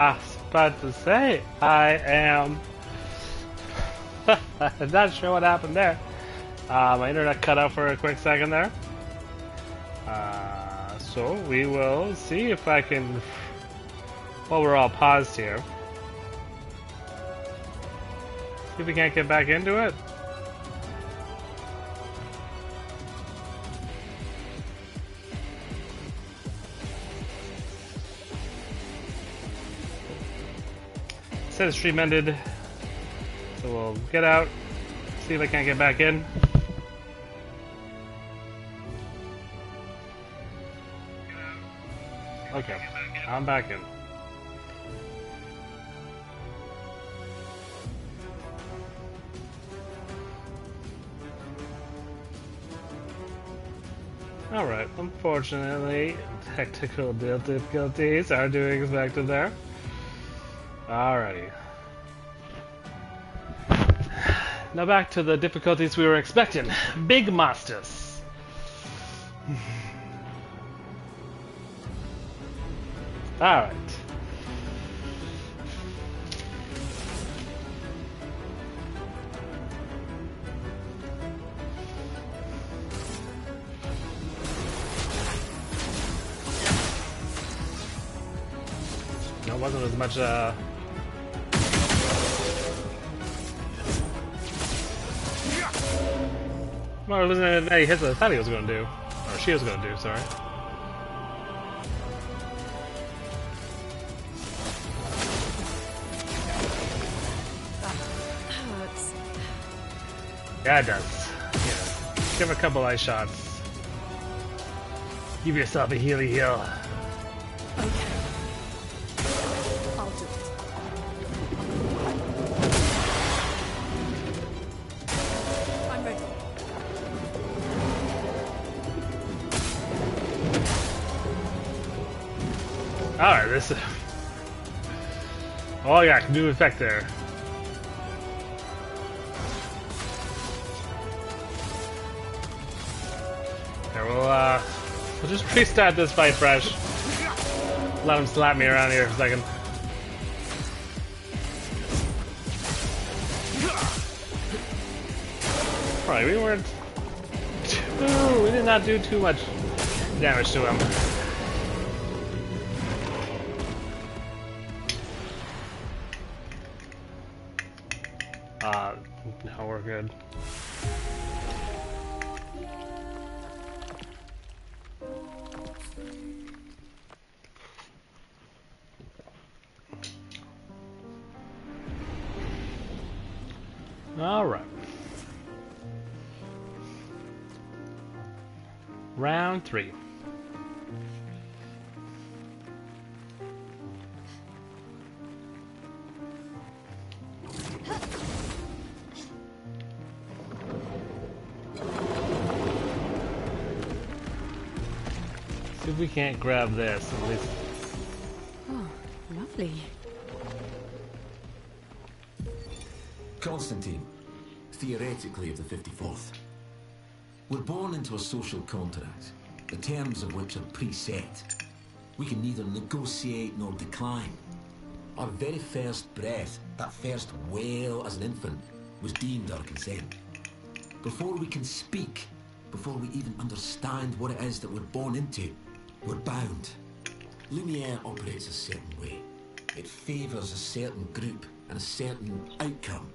I was about to say, I am not sure what happened there. My internet cut out for a quick second there. So we will see if I can, while we're all paused here, see if we can't get back into it. Says stream ended, so we'll get out, see if I can't get back in. Okay, I'm back in. Alright, unfortunately, technical difficulties are doing expected there. Alrighty. Now back to the difficulties we were expecting. Big Masters. Alright. It wasn't as much well, it wasn't as many hits as I thought he was going to do. Or she was going to do, sorry. Yeah, it does. Yeah. Give her a couple ice shots. Give yourself a healy heal. Okay. I'll do it. I'm ready. Alright, this is... Oh yeah, new effect there. Okay, we'll just restart this fight fresh. Let him slap me around here for a second. Alright, we did not do too much damage to him. No, we're good. All right. Round 3. See if we can't grab this at least. Oh, lovely. Constantine, theoretically of the 54th. We're born into a social contract, the terms of which are preset. We can neither negotiate nor decline. Our very first breath, that first wail as an infant, was deemed our consent. Before we can speak, before we even understand what it is that we're born into, we're bound. Lumiere operates a certain way. It favours a certain group and a certain outcome.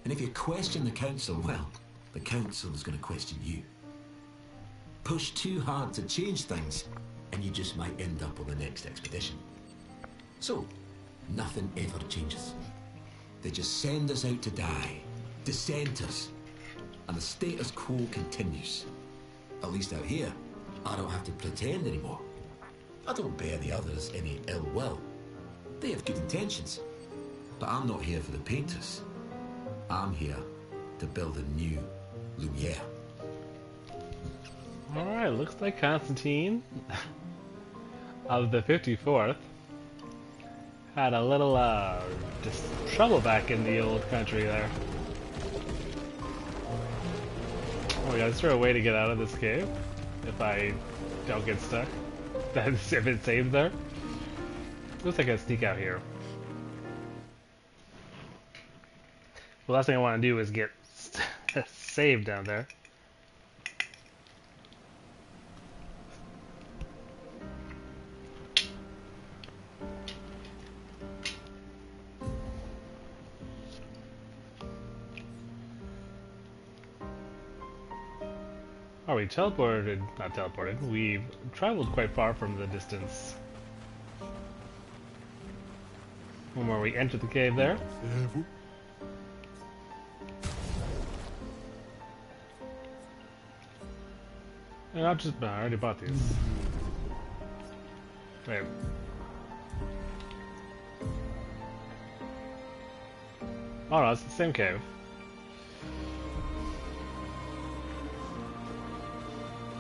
And if you question the Council, well, the Council is going to question you. Push too hard to change things, and you just might end up on the next expedition. So, nothing ever changes. They just send us out to die, dissenters, and the status quo continues. At least out here, I don't have to pretend anymore. I don't bear the others any ill will. They have good intentions, but I'm not here for the painters. I'm here to build a new Lumiere. Alright, looks like Constantine of the 54th had a little just trouble back in the old country there. Oh my god, is there a way to get out of this cave? If I don't get stuck? That's if it saves there? Looks like I sneak out here. The last thing I want to do is get saved down there. Oh, we teleported, not teleported, we've traveled quite far from the distance. One more, we entered the cave there. And I'll just, I already bought these. Wait. Oh no, it's the same cave.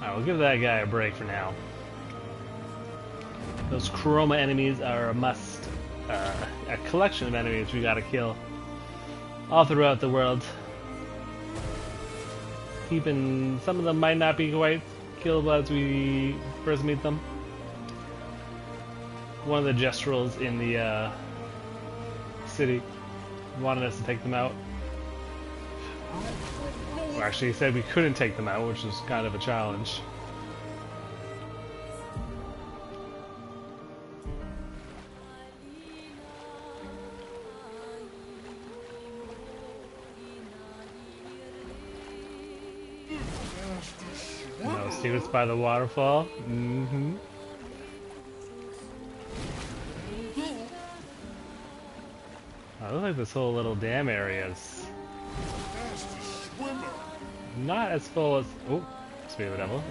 Alright, we'll give that guy a break for now. Those chroma enemies are a must. A collection of enemies we gotta kill all throughout the world. Even some of them might not be quite killable as we first meet them. One of the gestrels in the city wanted us to take them out. Well, actually, he said we couldn't take them out, which was kind of a challenge. No secrets by the waterfall. Mm-hmm. I look like this whole little dam area is not as full as... Oh, speak of the devil.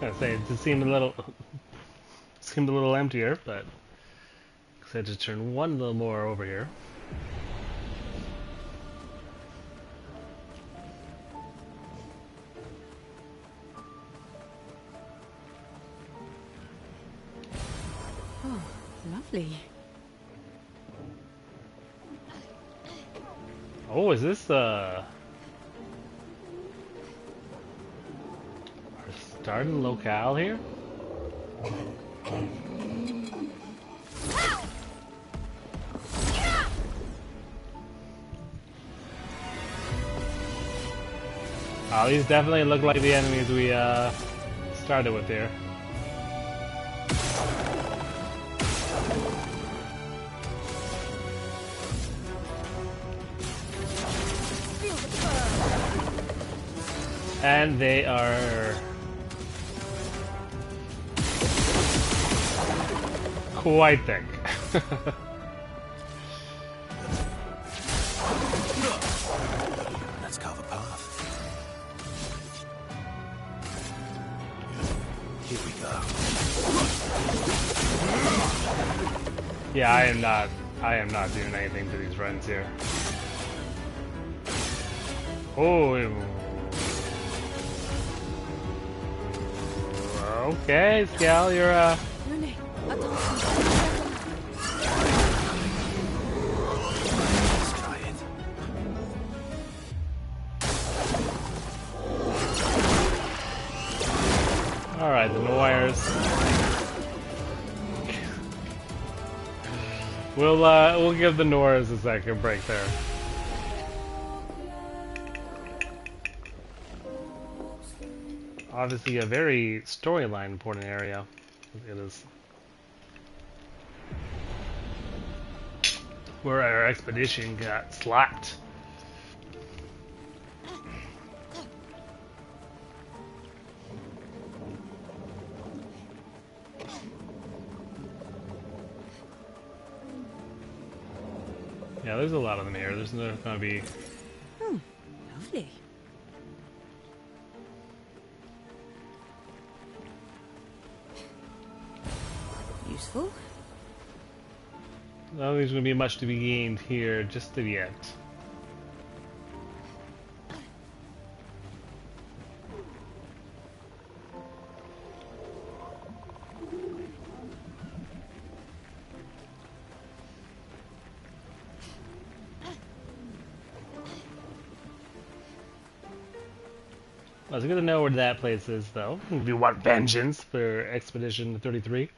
I was gonna say, it seemed a little emptier, but I had to turn one little more over here. Oh, lovely. Oh, is this our starting locale here? Oh, these definitely look like the enemies we started with here. And they are quite thick. Let's carve a path. Here we go. Yeah, I am not doing anything to these runs here. Oh, okay, Scal, you're Renee, attends. Let's try it. all right. The Noirs. We'll give the Noirs a second break there. Obviously, a very storyline important area. It is where our expedition got slapped. Yeah, there's a lot of them here. There's going to be... Oh, lovely. Useful. I don't think there's going to be much to be gained here just yet. Well, it's good to know where that place is, though. If you want vengeance for Expedition 33.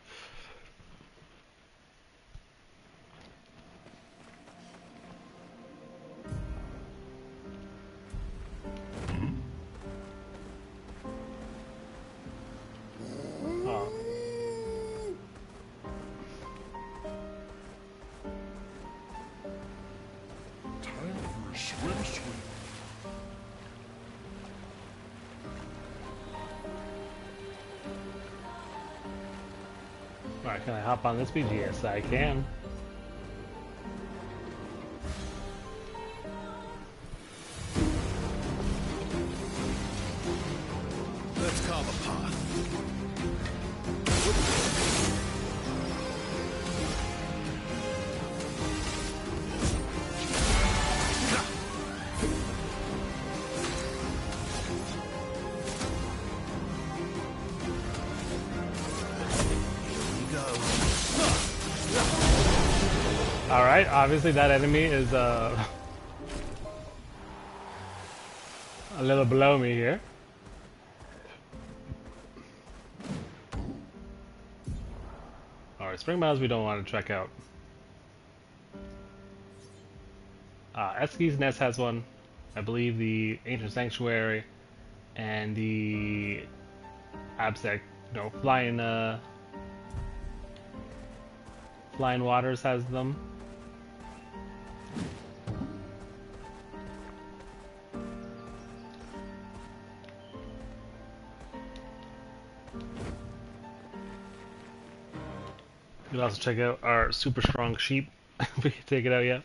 Oh. Time for a swim. Alright, can I hop on this beach? Yes, I can. Let's carve a path. Alright, obviously that enemy is a little below me here. Alright, Spring Miles we don't want to check out. Eski's Nest has one. I believe the Ancient Sanctuary and the Absec, no, Flying Waters has them. You can also check out our super strong sheep if we can take it out yet.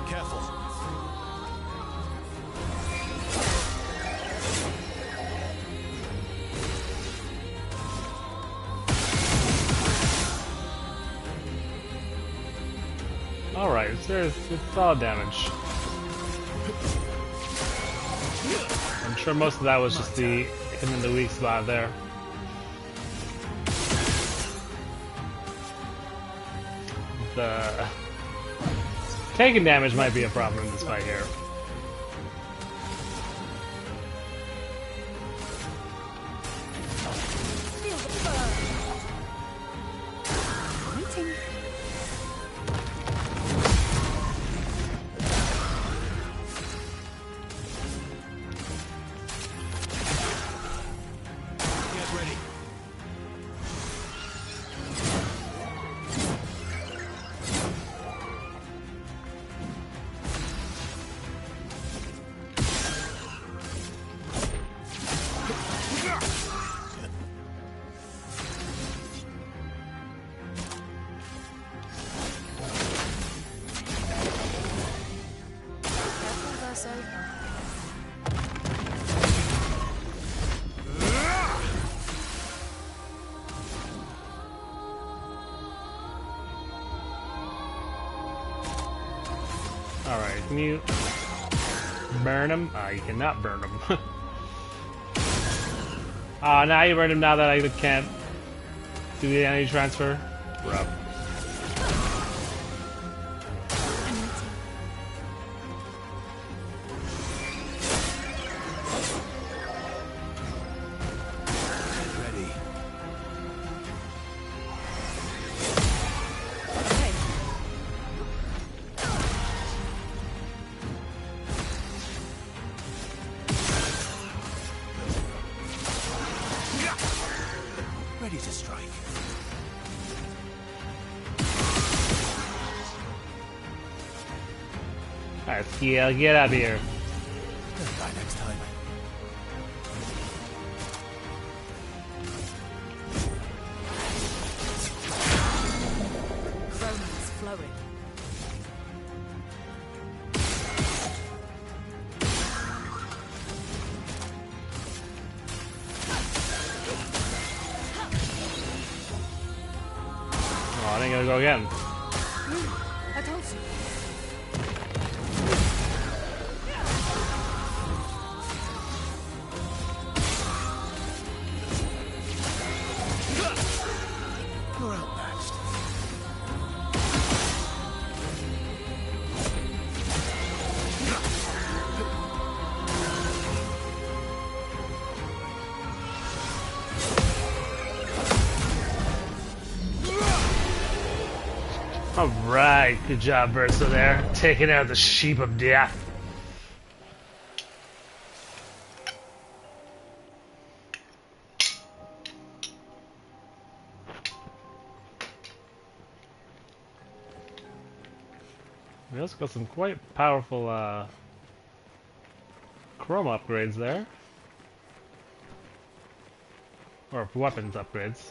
Careful. Alright, it's solid damage. I'm sure most of that was just the hitting the weak spot there. The taking damage might be a problem in this fight here. Feel the burn. Waiting. Get ready. Careful, Verso. Alright, can you burn him? You cannot burn him. Now you burn him now that I can't do the energy transfer. Rough. I'm waiting. Get ready. Okay. Ready to strike. Alright, Skiel, get up here. Die next time. Chroma's flowing. I ain't gonna go again. I told you. You're outmatched. Alright, good job, Versa there. Taking out the sheep of death. We also got some quite powerful chroma upgrades there. Or weapons upgrades.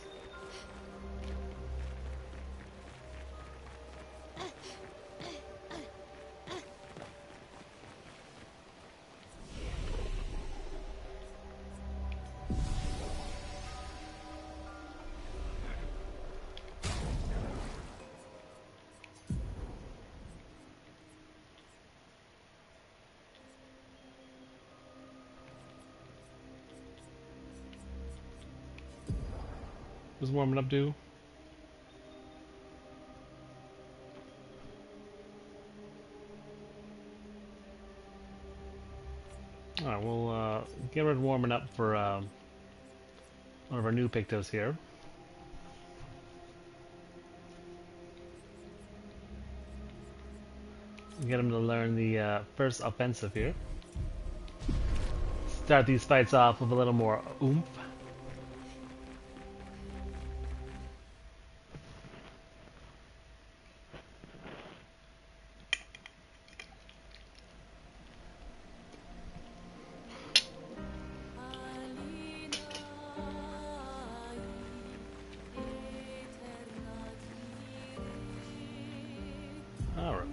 Just warming up, dude. Alright, we'll get rid of warming up for one of our new Pictos here. Get him to learn the first offensive here. Start these fights off with a little more oomph. Alright.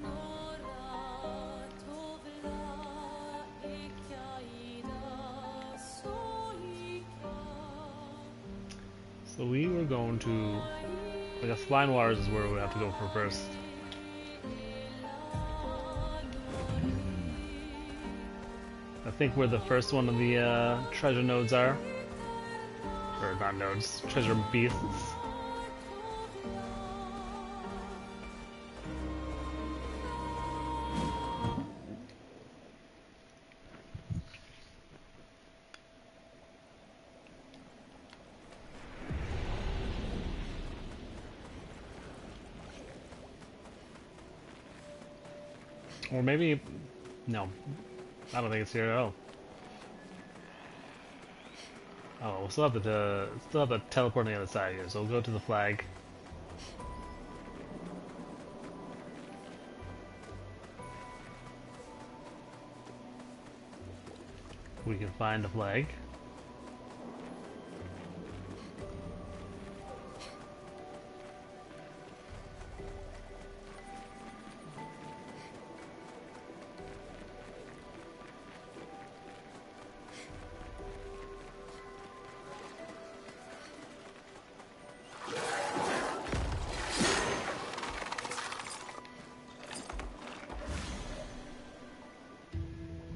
So we were going to, I guess Flying Waters is where we have to go for first. I think where the first one of the treasure nodes are. Or not nodes, treasure beasts. Or maybe, no, I don't think it's here at all. Oh, we'll still have to teleport on the other side here, so we'll go to the flag. We can find the flag.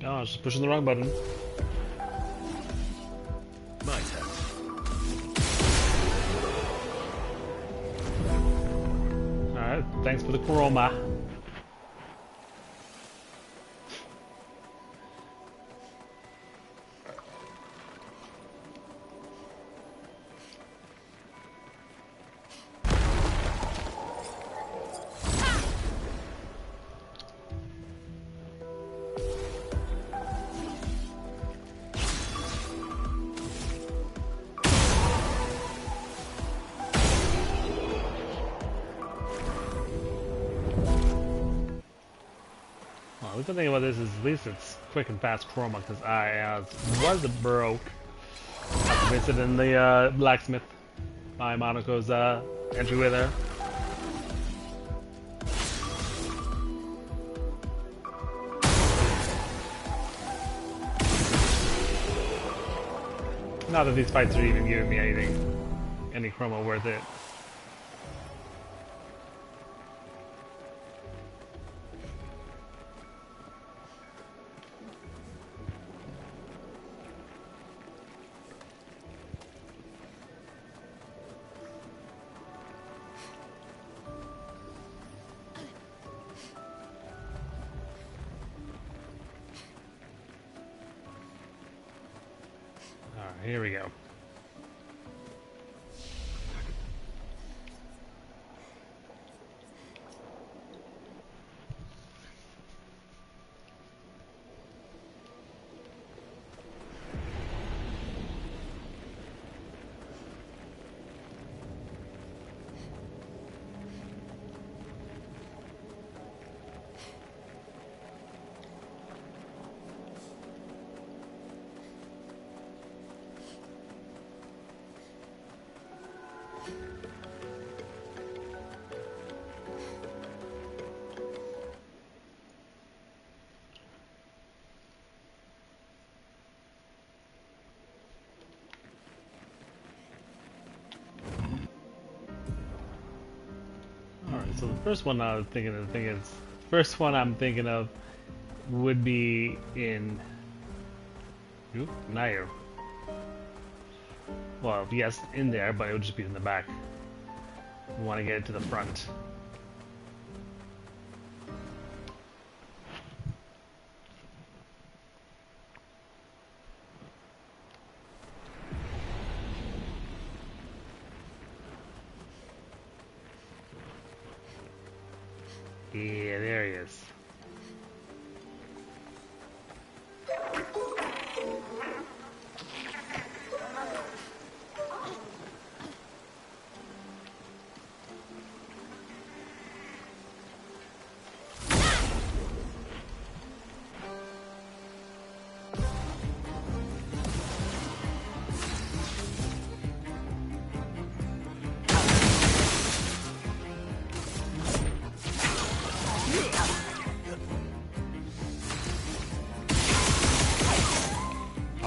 Oh, I was just pushing the wrong button. My turn. Alright, thanks for the chroma. The good thing about this is at least it's quick and fast chroma, because I was broke after visiting the blacksmith by Monnoco's entryway there. Not that these fights are even giving me anything, any chroma worth it. here we go. So the first one I was thinking of, first one I'm thinking of would be in Nair. Well, yes, in there, but it would just be in the back. We want to get it to the front. Yeah, there he is.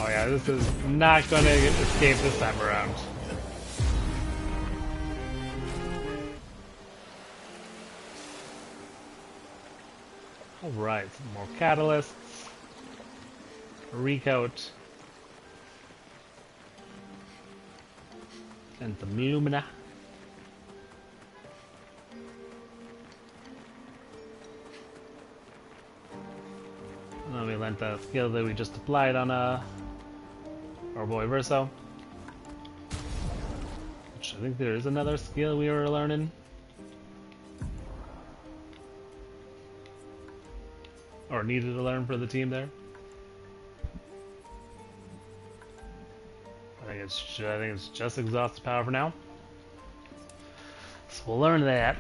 Oh yeah, this is not gonna escape this time around. Alright, some more catalysts. Recoat. And some Lumina. And then we learned the skill that we just applied on our boy Verso. Which I think there is another skill we were learning. Or needed to learn for the team there. I think it's just exhaust power for now. So we'll learn that.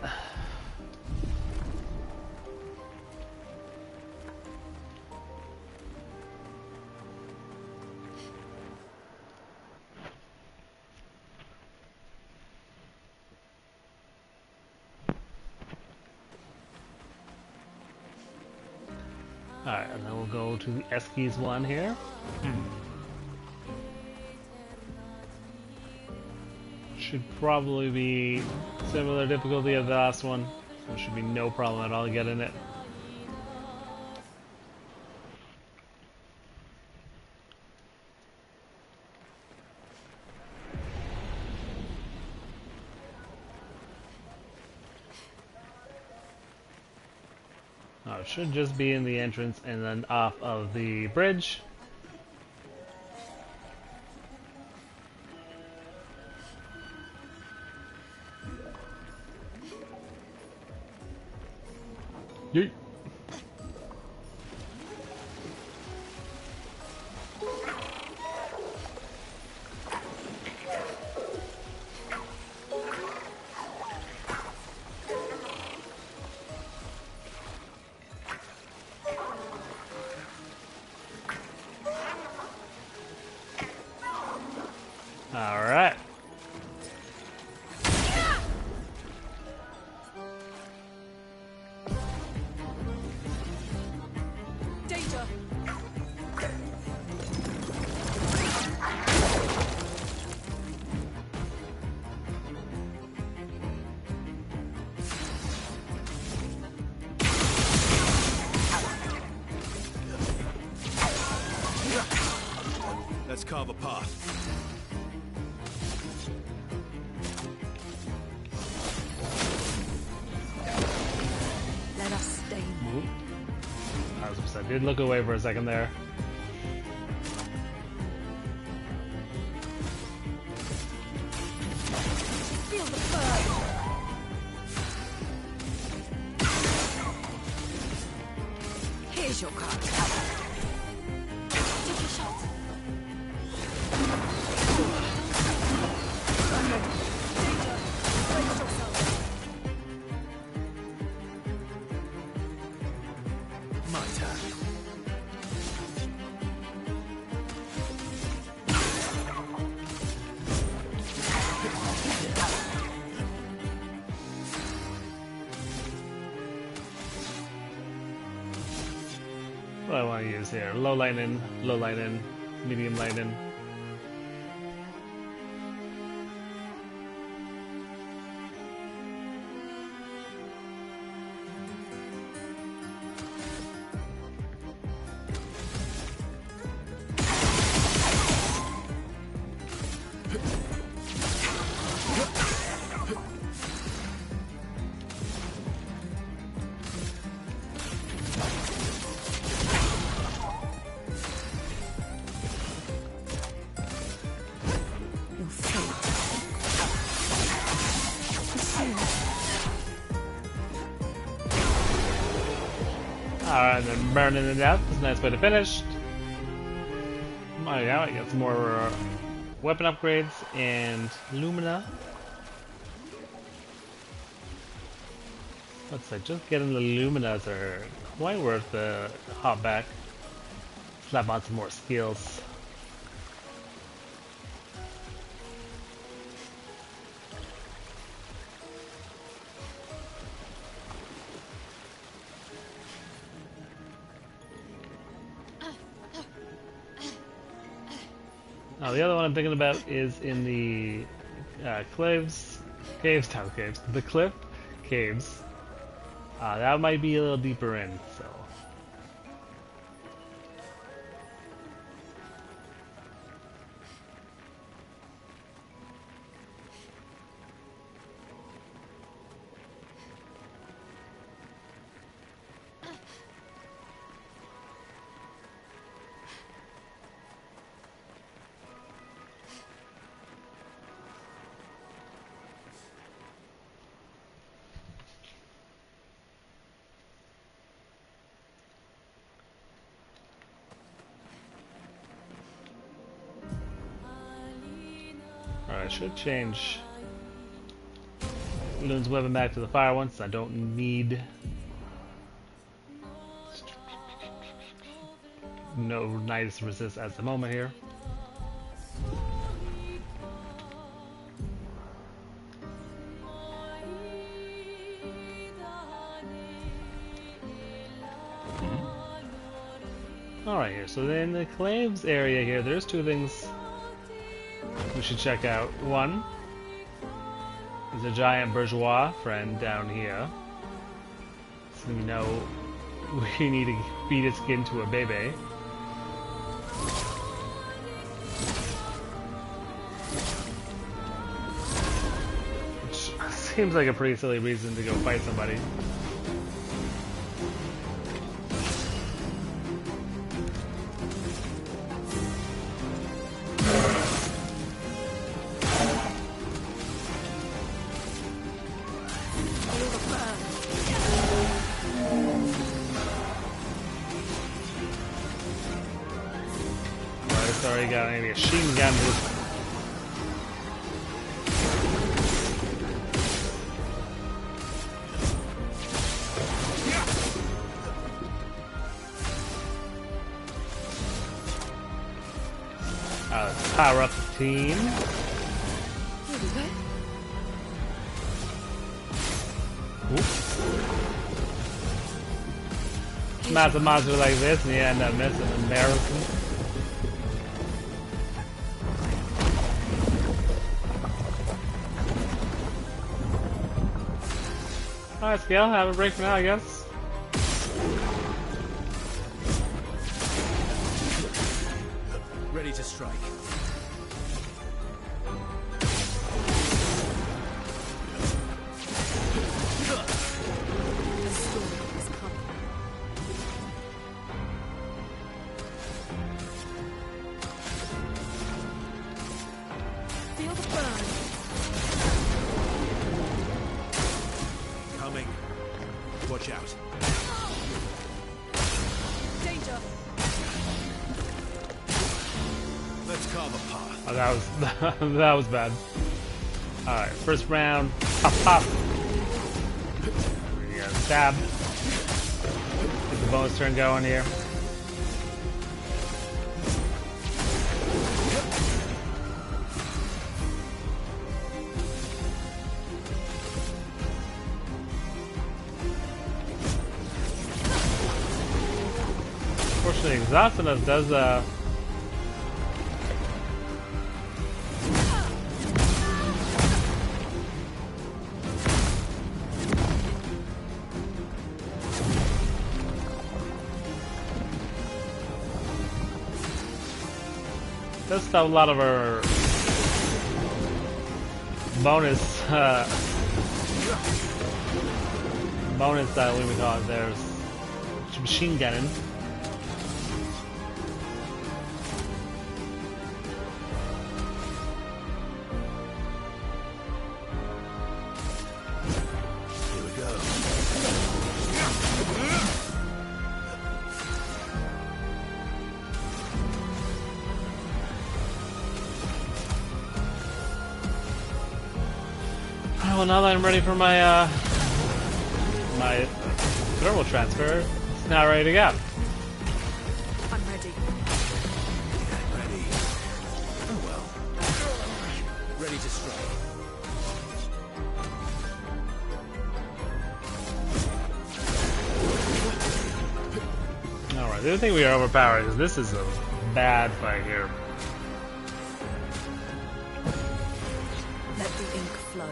Alright, and then we'll go to the Eskies one here. Should probably be similar difficulty as the last one, so there should be no problem at all getting it. Oh, it should just be in the entrance and then off of the bridge. Yeet. All right. Danger! Let's carve a path. Let us stay. I did look away for a second there. Feel the burn. Here's your card. Take a shot. Danger. Brace yourself. My turn. What do I want to use here? Low lightning, medium lightning. Your fate. Alright, then burning it out. That's a nice way to finish. Oh yeah, I got some more weapon upgrades and Lumina. Looks like just getting the Luminas are quite worth the hop back. Slap on some more skills. Now the other one I'm thinking about is in the the cliff caves. That might be a little deeper in, so. Alright, I should change Loon's weapon back to the fire one since I don't need no nice resist at the moment here. Alright here, so in the claims area here, there's two things we should check out. One is a giant bourgeois friend down here. So we know we need to feed its skin to a baby. Which seems like a pretty silly reason to go fight somebody. Sorry, got maybe a machine gun. Let's power up the team. Here we go. Massive monster like this, and you end up missing. Embarrassing. Alright, Scale, have a break for now, I guess. Ready to strike. The story has come. Feel the burn. Watch out. Danger! Let's carve a path. Oh, that was that was bad. All right, first round. Pop, pop. Yeah, stab. Get the bonus turn going here. Unfortunately, exhausting us does does stop a lot of our bonus bonus what do we call it? There's machine gunning. Here we go. Well, now that I'm ready for my my thermal transfer, it's now ready to go. I'm ready. Yeah, ready. Oh well. Ready to strike. Alright, the other thing we are overpowered is this is a bad fight here. Let the ink flow.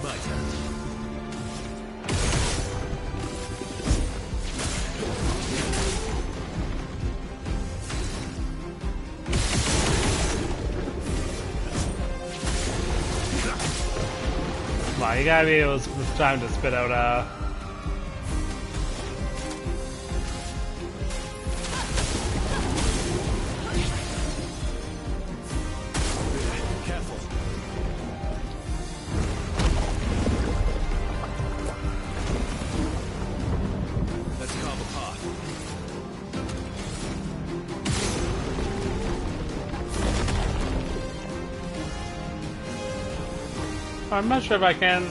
My turn. Come on, you gotta be able to, this time to spit out Careful. Let's carve a path. I'm not sure if I can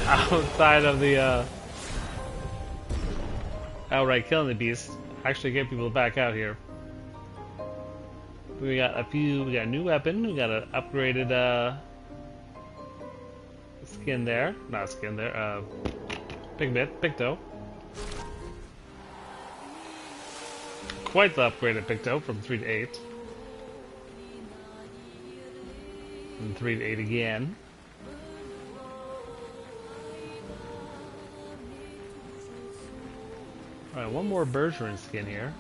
outside of the outright killing the beast actually get people back out here. We got a new weapon, we got an upgraded skin there. Not skin there, Picto. Quite the upgraded Picto from 3 to 8. And 3 to 8 again. Alright, one more Bergeron skin here.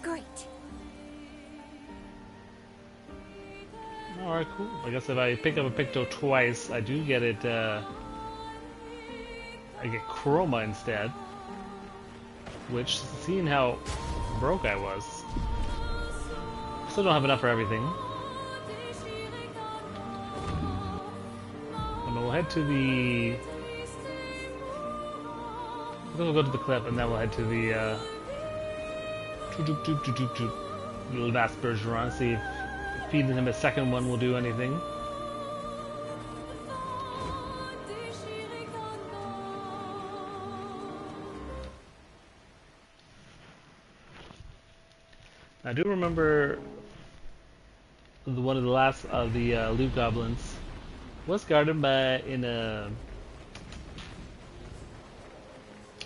Great. Alright, cool. I guess if I pick up a Picto twice, I do get it, I get Chroma instead. Which, seeing how broke I was, still don't have enough for everything. And we'll head to the... We'll go to the cliff and then we'll head to the, little Vast Bergeron, see if feeding him a second one will do anything. I do remember one of the last of the loot goblins was guarded by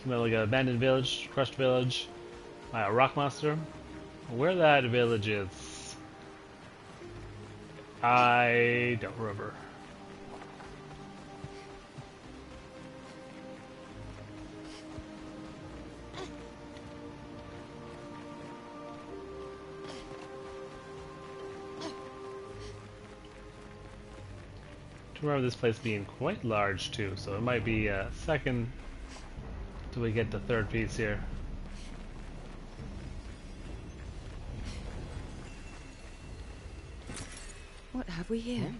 like an abandoned village, crushed village, by a rock monster. Where that village is, I don't remember. remember this place being quite large too, so it might be a second till we get the third piece here. What have we here?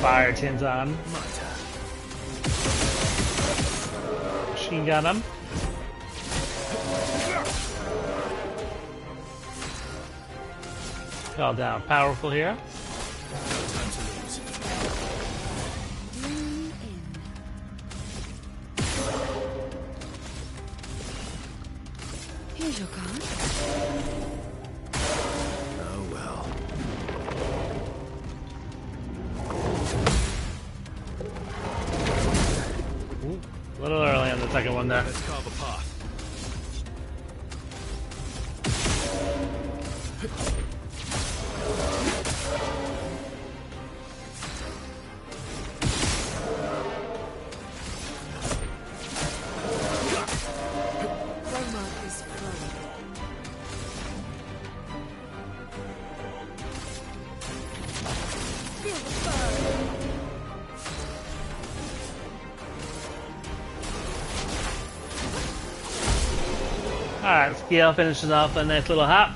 Fire tins on. Machine gun him. Call down powerful here. Time to lose. Lean in. Here's your card. Oh well. Ooh, a little early on the second one there. Let's carve a path. Roma is flowing. Feel the burn. Alright, Scale finishes off a nice little hop.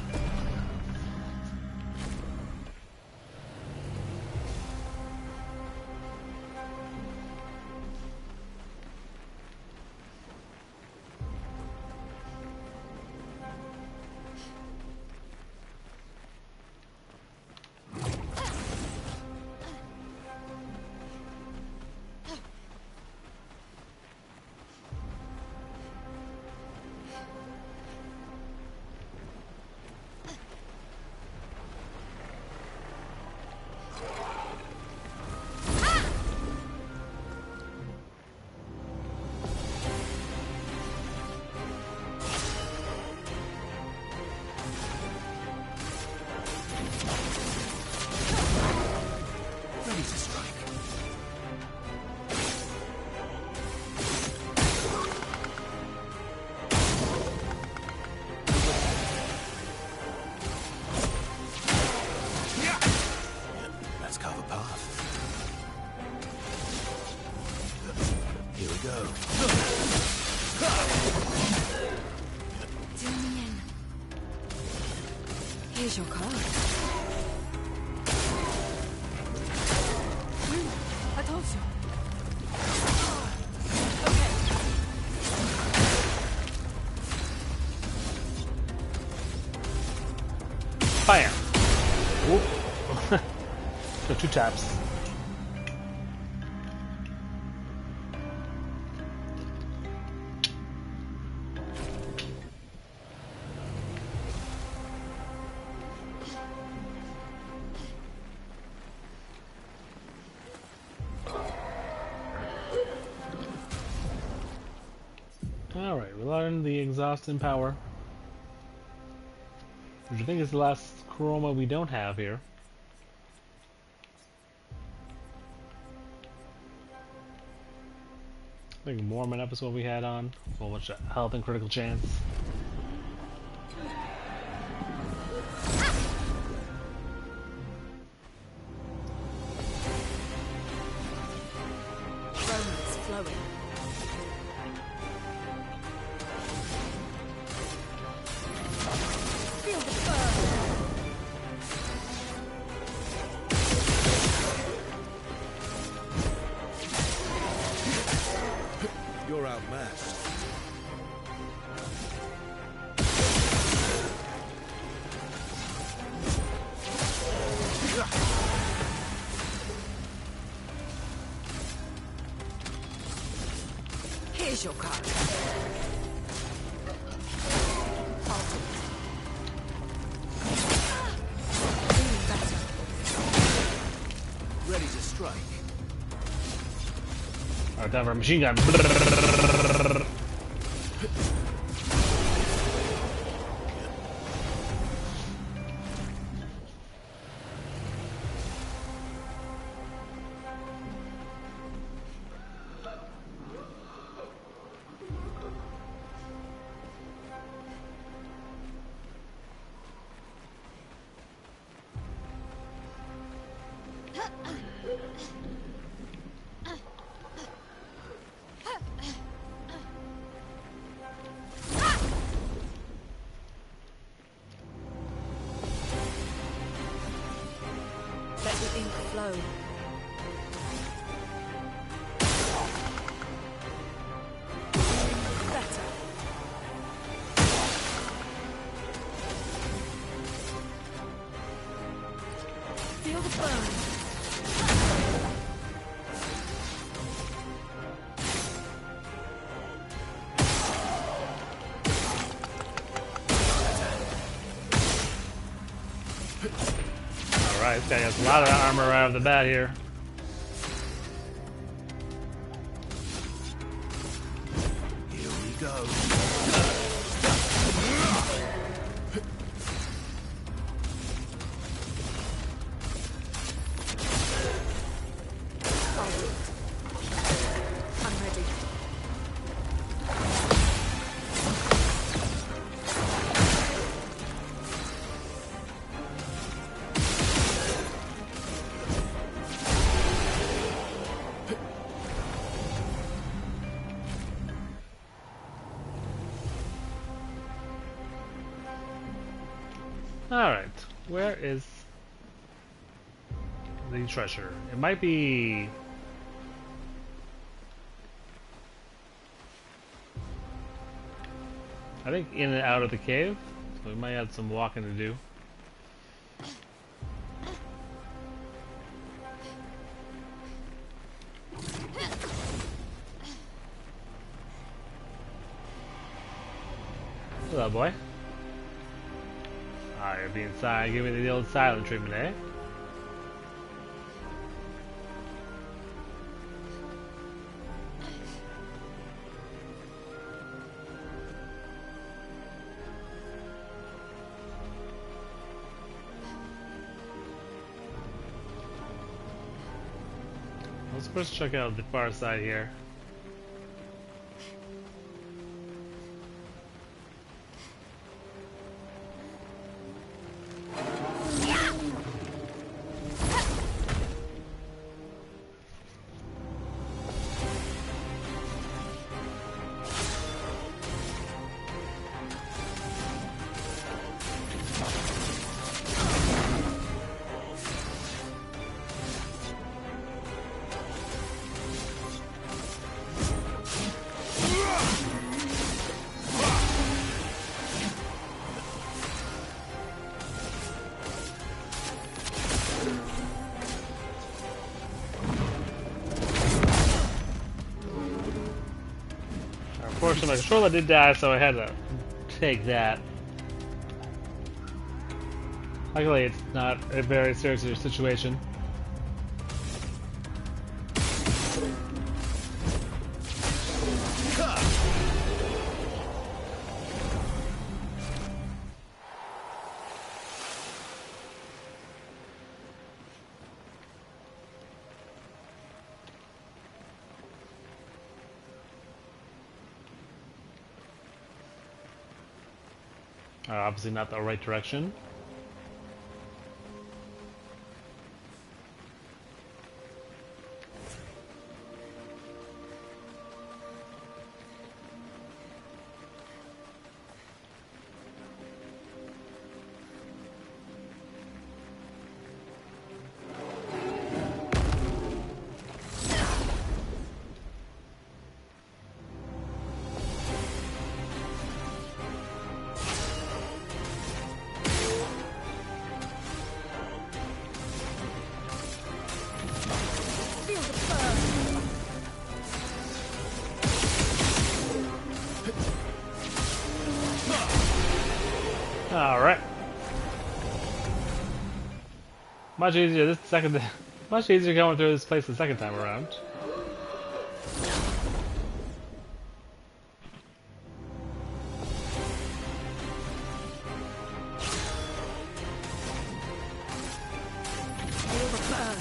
Ready to strike. Let's carve a path. Here we go. Zoom me in. Here's your card. I told you. Okay. Bam! Whoop. So 2 taps. Alright, we learned the exhaust and power. Which I think is the last chroma we don't have here. I think Mormon episode we had on. A whole bunch of health and critical chance. Roma is flowing. Feel the burn. You're outmatched. Here's your card. Feeling better. like. Oh, time for a machine gun. Let the ink flow. Better. Feel the burn. Alright, this guy has a lot of armor right off the bat here. Here we go. I'm ready. Alright, where is the treasure? It might be... I think in and out of the cave, so we might have some walking to do. Hello, boy. Ah, you're being silent. Give me the old silent treatment, eh? Let's first check out the far side here. Unfortunately, my controller did die, so I had to take that. Luckily, it's not a very serious situation. Obviously not the right direction. Feel the burn. Alright. Much easier this second Much easier going through this place the second time around. Feel the burn.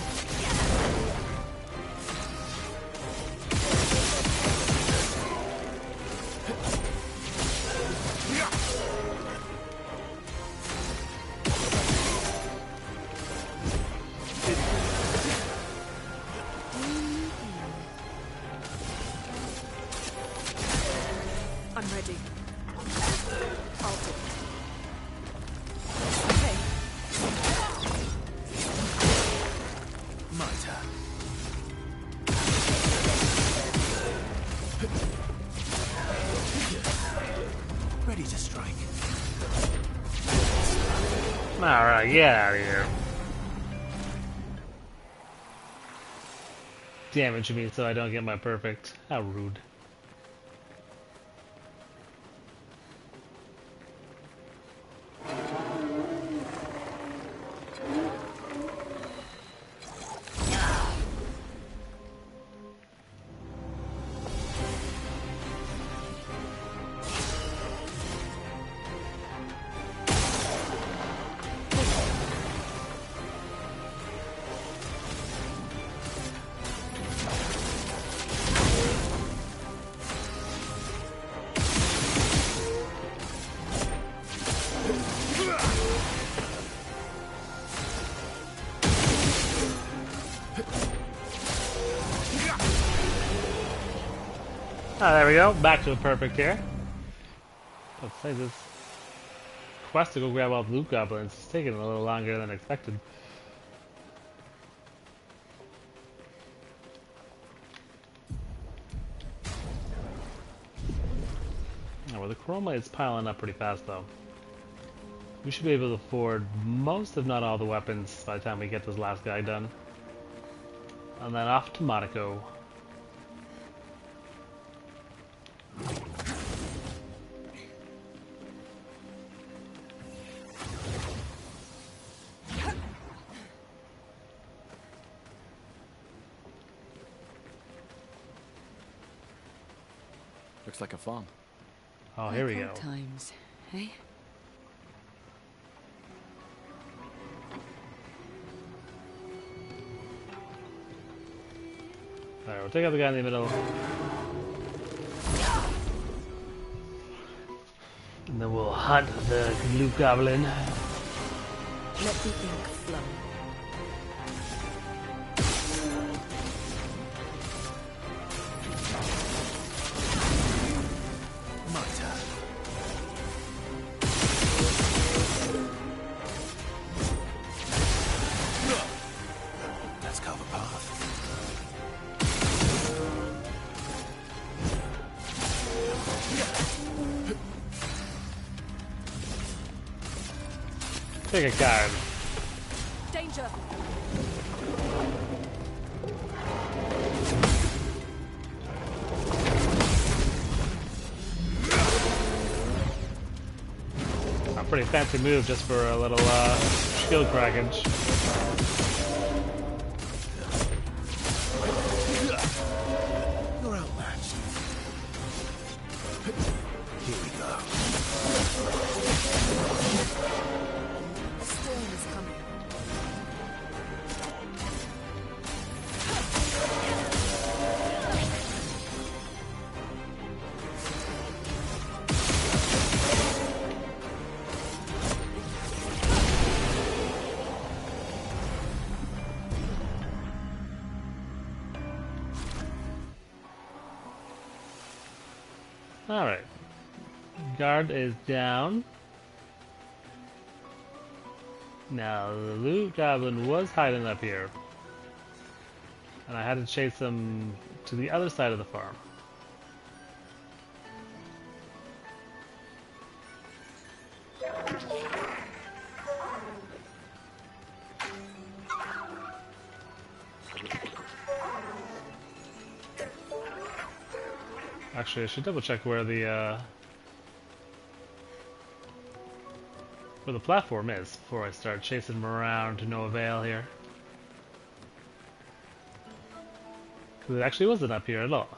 I'm ready. I'll do it. Okay. My turn. Ready to strike. Alright, get out of here. Damage me so I don't get my perfect. How rude. Ah, there we go. Back to a perfect here. Let's say this quest to go grab all the loot goblins is taking a little longer than expected. Oh, well, the chroma is piling up pretty fast, though. We should be able to afford most, if not all, the weapons by the time we get this last guy done. And then off to Monnoco. Looks like a farm. Oh, here we go. Like old times, eh? Alright, we'll take out the guy in the middle. And then we'll hunt the loot goblin. Let the ink flow. My turn. Let's carve a path. Take a card. Danger! A pretty fancy move just for a little skill crackage. You're outmatched. Here we go. A storm is coming. Alright. Guard is down. Now, the loot goblin was hiding up here. And I had to chase him to the other side of the farm. Actually, I should double check where the platform is before I start chasing him around to no avail here. 'Cause it actually wasn't up here at all.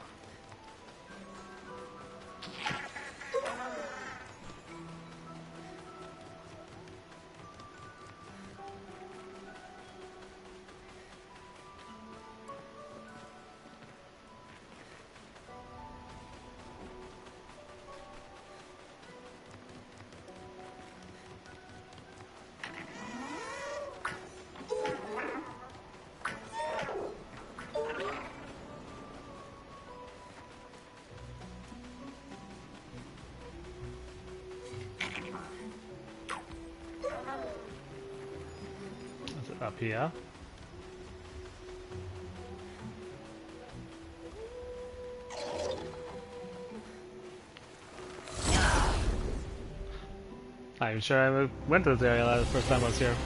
Is it up here? I'm sure I went to this area the first time I was here.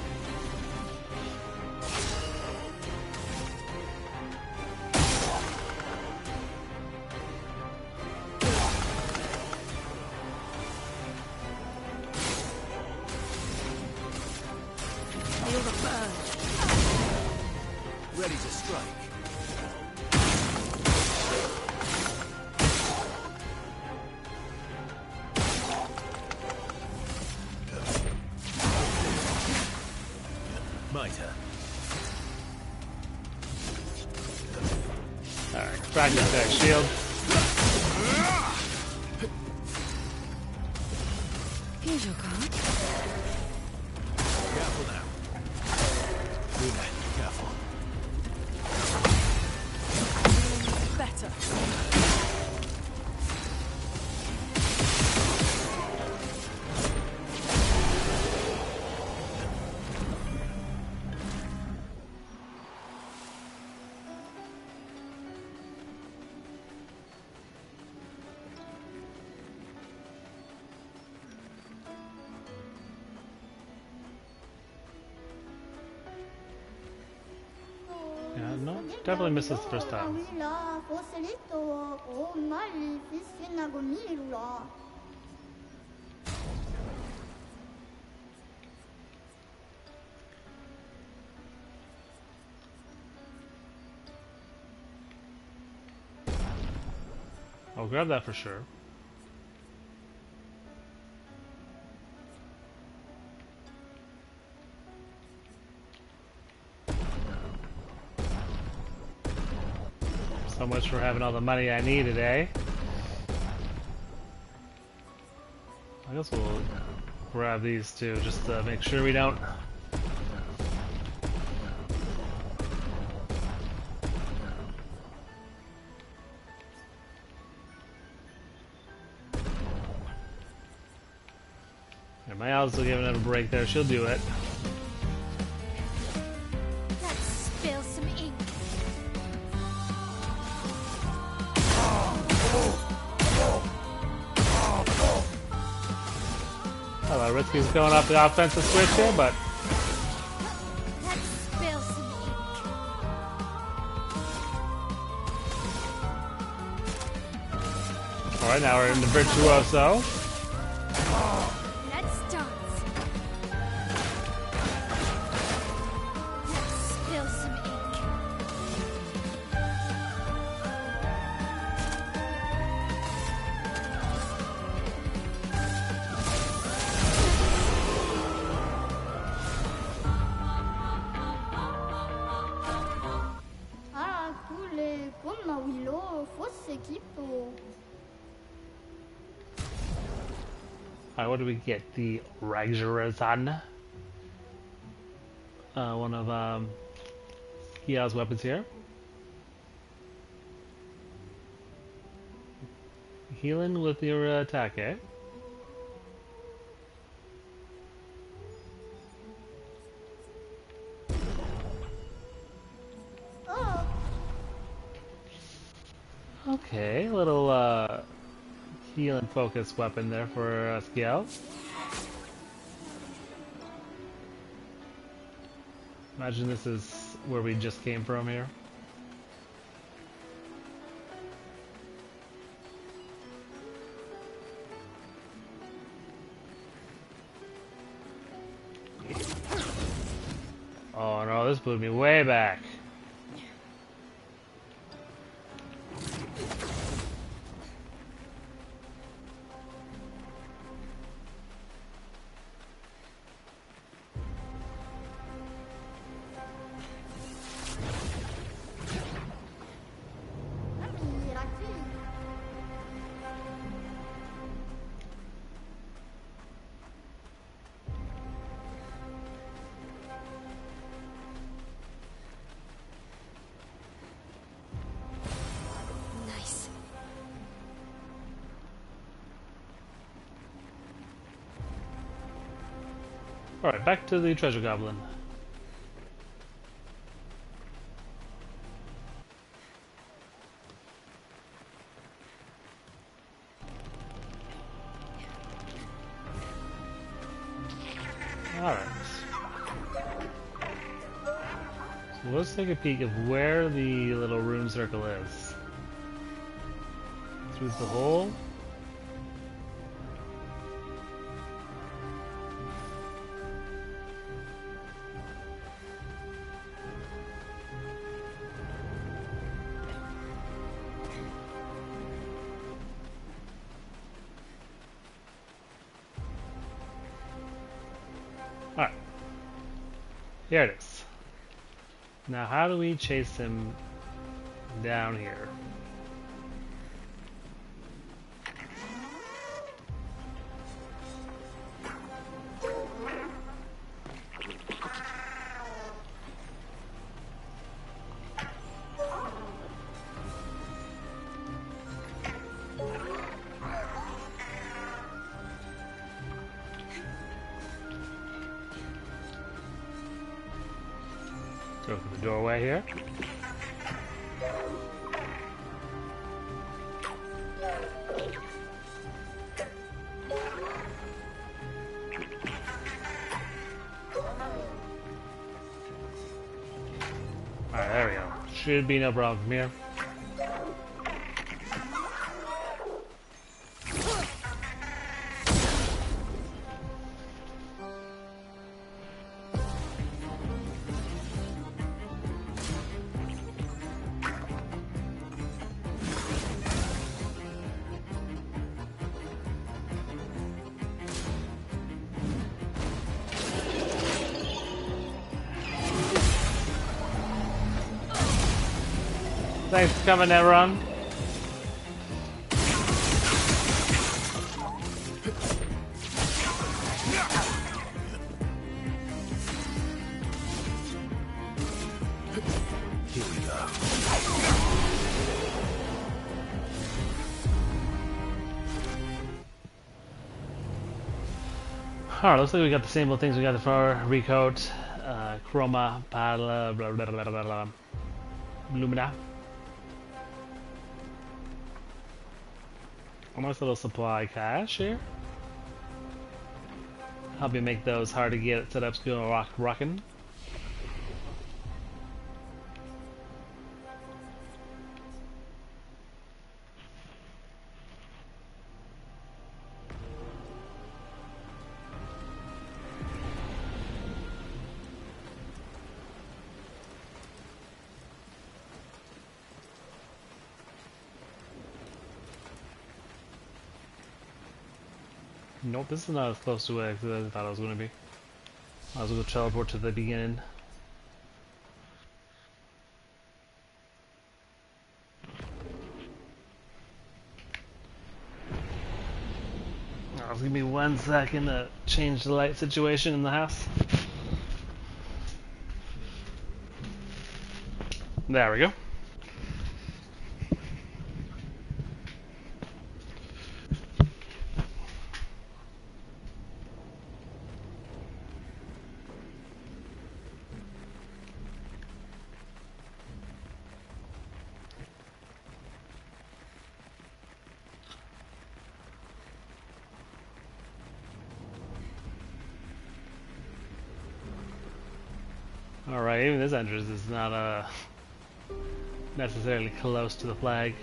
Feel the burn. Ready to strike. My turn. Alright, fragment attack shield. Here's your card. Careful now. Luna, careful. Better. Yeah, no, definitely missed this the first time. I'll grab that for sure. So much for having all the money I need today. I guess we'll grab these two just to make sure we don't. And my Alice will give it a break there. She'll do it. Let's spill some ink. Hello, Risky's going off the offensive switch here, but Let's spill some ink. alright, now we're in the Virtuoso. Let's dance. Let's spill some ink. Ah, cool, come Willow fosse tipo. Alright, what do we get? The Ragjarazan. One of Hia's weapons here. Healing with your attack, eh? Oh, Okay, a little heal and focus weapon there for Skiel. Imagine this is where we just came from here. Oh no, this blew me way back. Alright, back to the treasure goblin. Alright. So let's take a peek of where the little rune circle is. Through the hole. Alright. Here it is. Now how do we chase him down here? Go through the doorway here. Alright, there we go. Should be no problem from here. Thanks for coming, everyone. Here we go. Alright, looks like we got the same little things we got before. Recoat, Chroma, Padla, blah blah blah blah blah. Lumina. A nice little supply cache here. Help you make those hard to get setups go rockin'. Nope, this is not as close to it as I thought it was going to be. I was going to teleport to the beginning. Give me 1 second to change the light situation in the house. There we go. Alright, even this entrance is not necessarily close to the flag.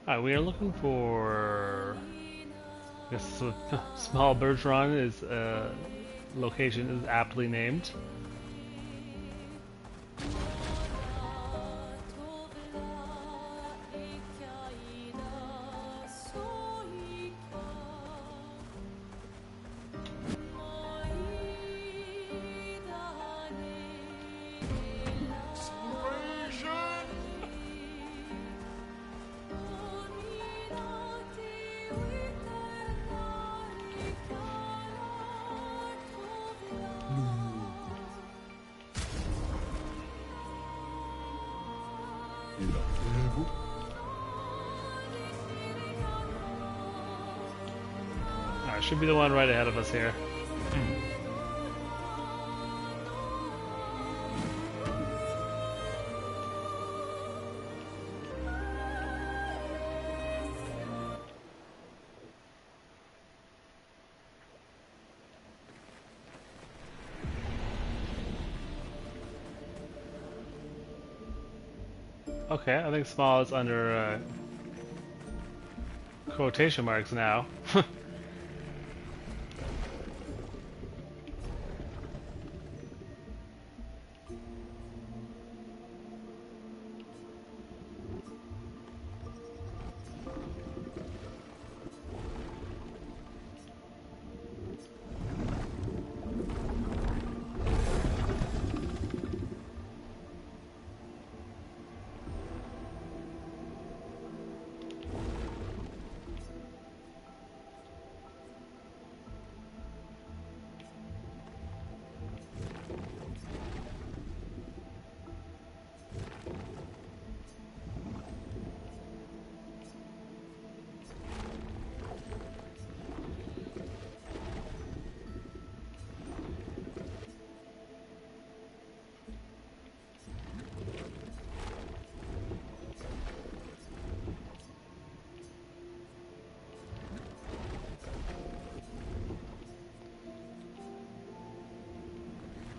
Alright, we are looking for this small Bergeron is location is aptly named. should be the one right ahead of us here. Okay, I think small is under quotation marks now.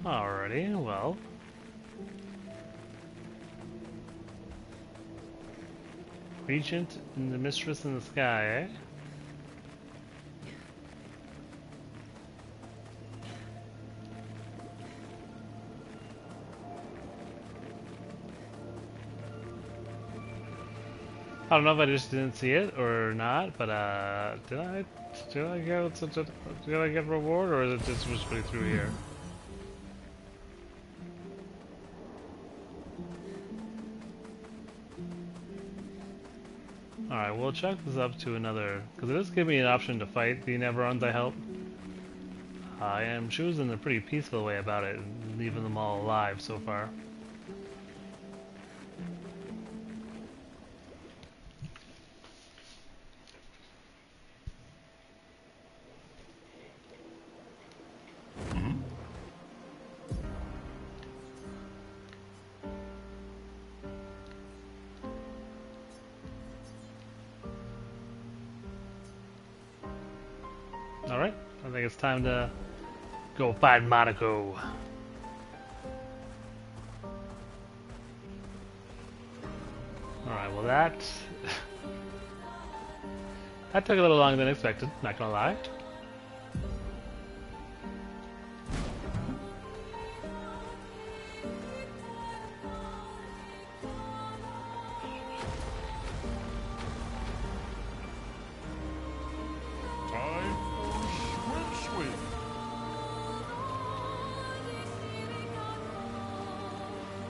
Alrighty, well. Regent and the Mistress in the Sky, eh? I don't know if I just didn't see it or not, but did I get reward, or is it just was really through here? Alright, we'll check this up to another, because it does give me an option to fight the Neverons I help. I am choosing a pretty peaceful way about it, leaving them all alive so far. Alright, I think it's time to go find Monnoco. Alright, well that took a little longer than expected, not gonna lie.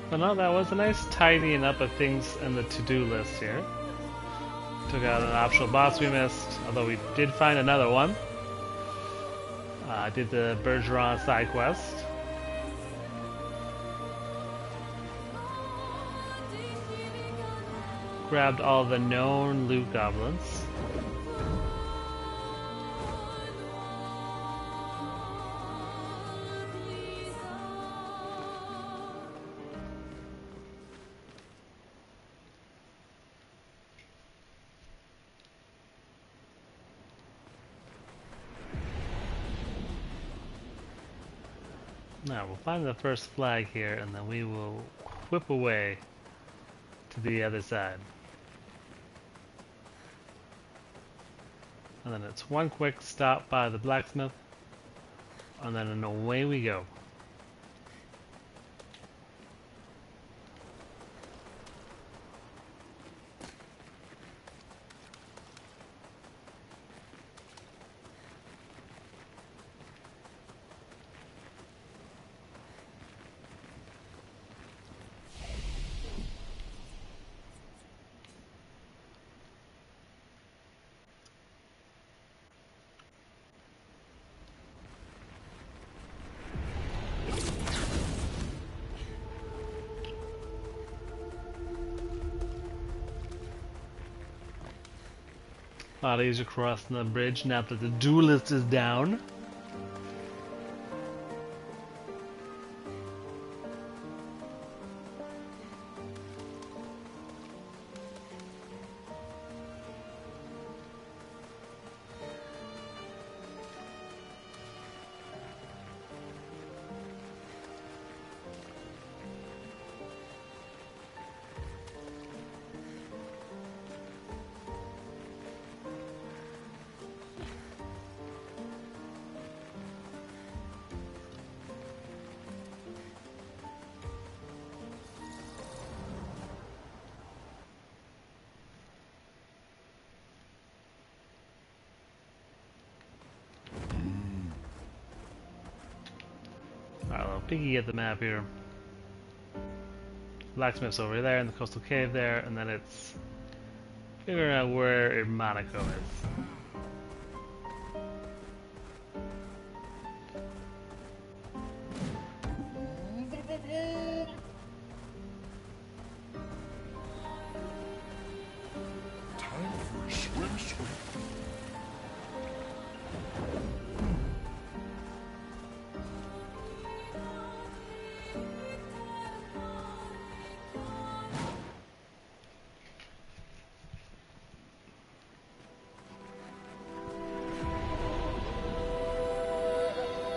But no, that was a nice tidying up of things in the to-do list here. Took out an optional boss we missed, although we did find another one. Did the Bergeron side quest. Grabbed all the known loot goblins. Now we'll find the first flag here, and then we will whip away to the other side. And then it's one quick stop by the blacksmith, and then away we go. A lot easier crossing the bridge now that the dualist is down. Alright, well, peeky at the map here. Blacksmith's over there in the coastal cave there, and then it's figuring out where Monnoco is.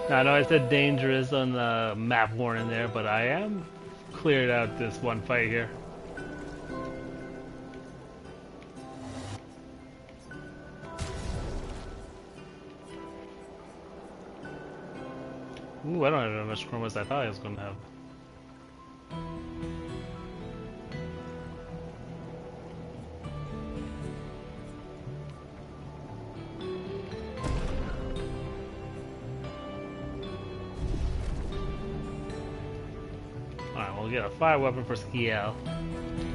Now, I know I said dangerous on the map warning there, but I am cleared out this one fight here. Ooh, I don't have as much chroma as I thought I was going to have. Alright, we'll get a fire weapon for Skiel.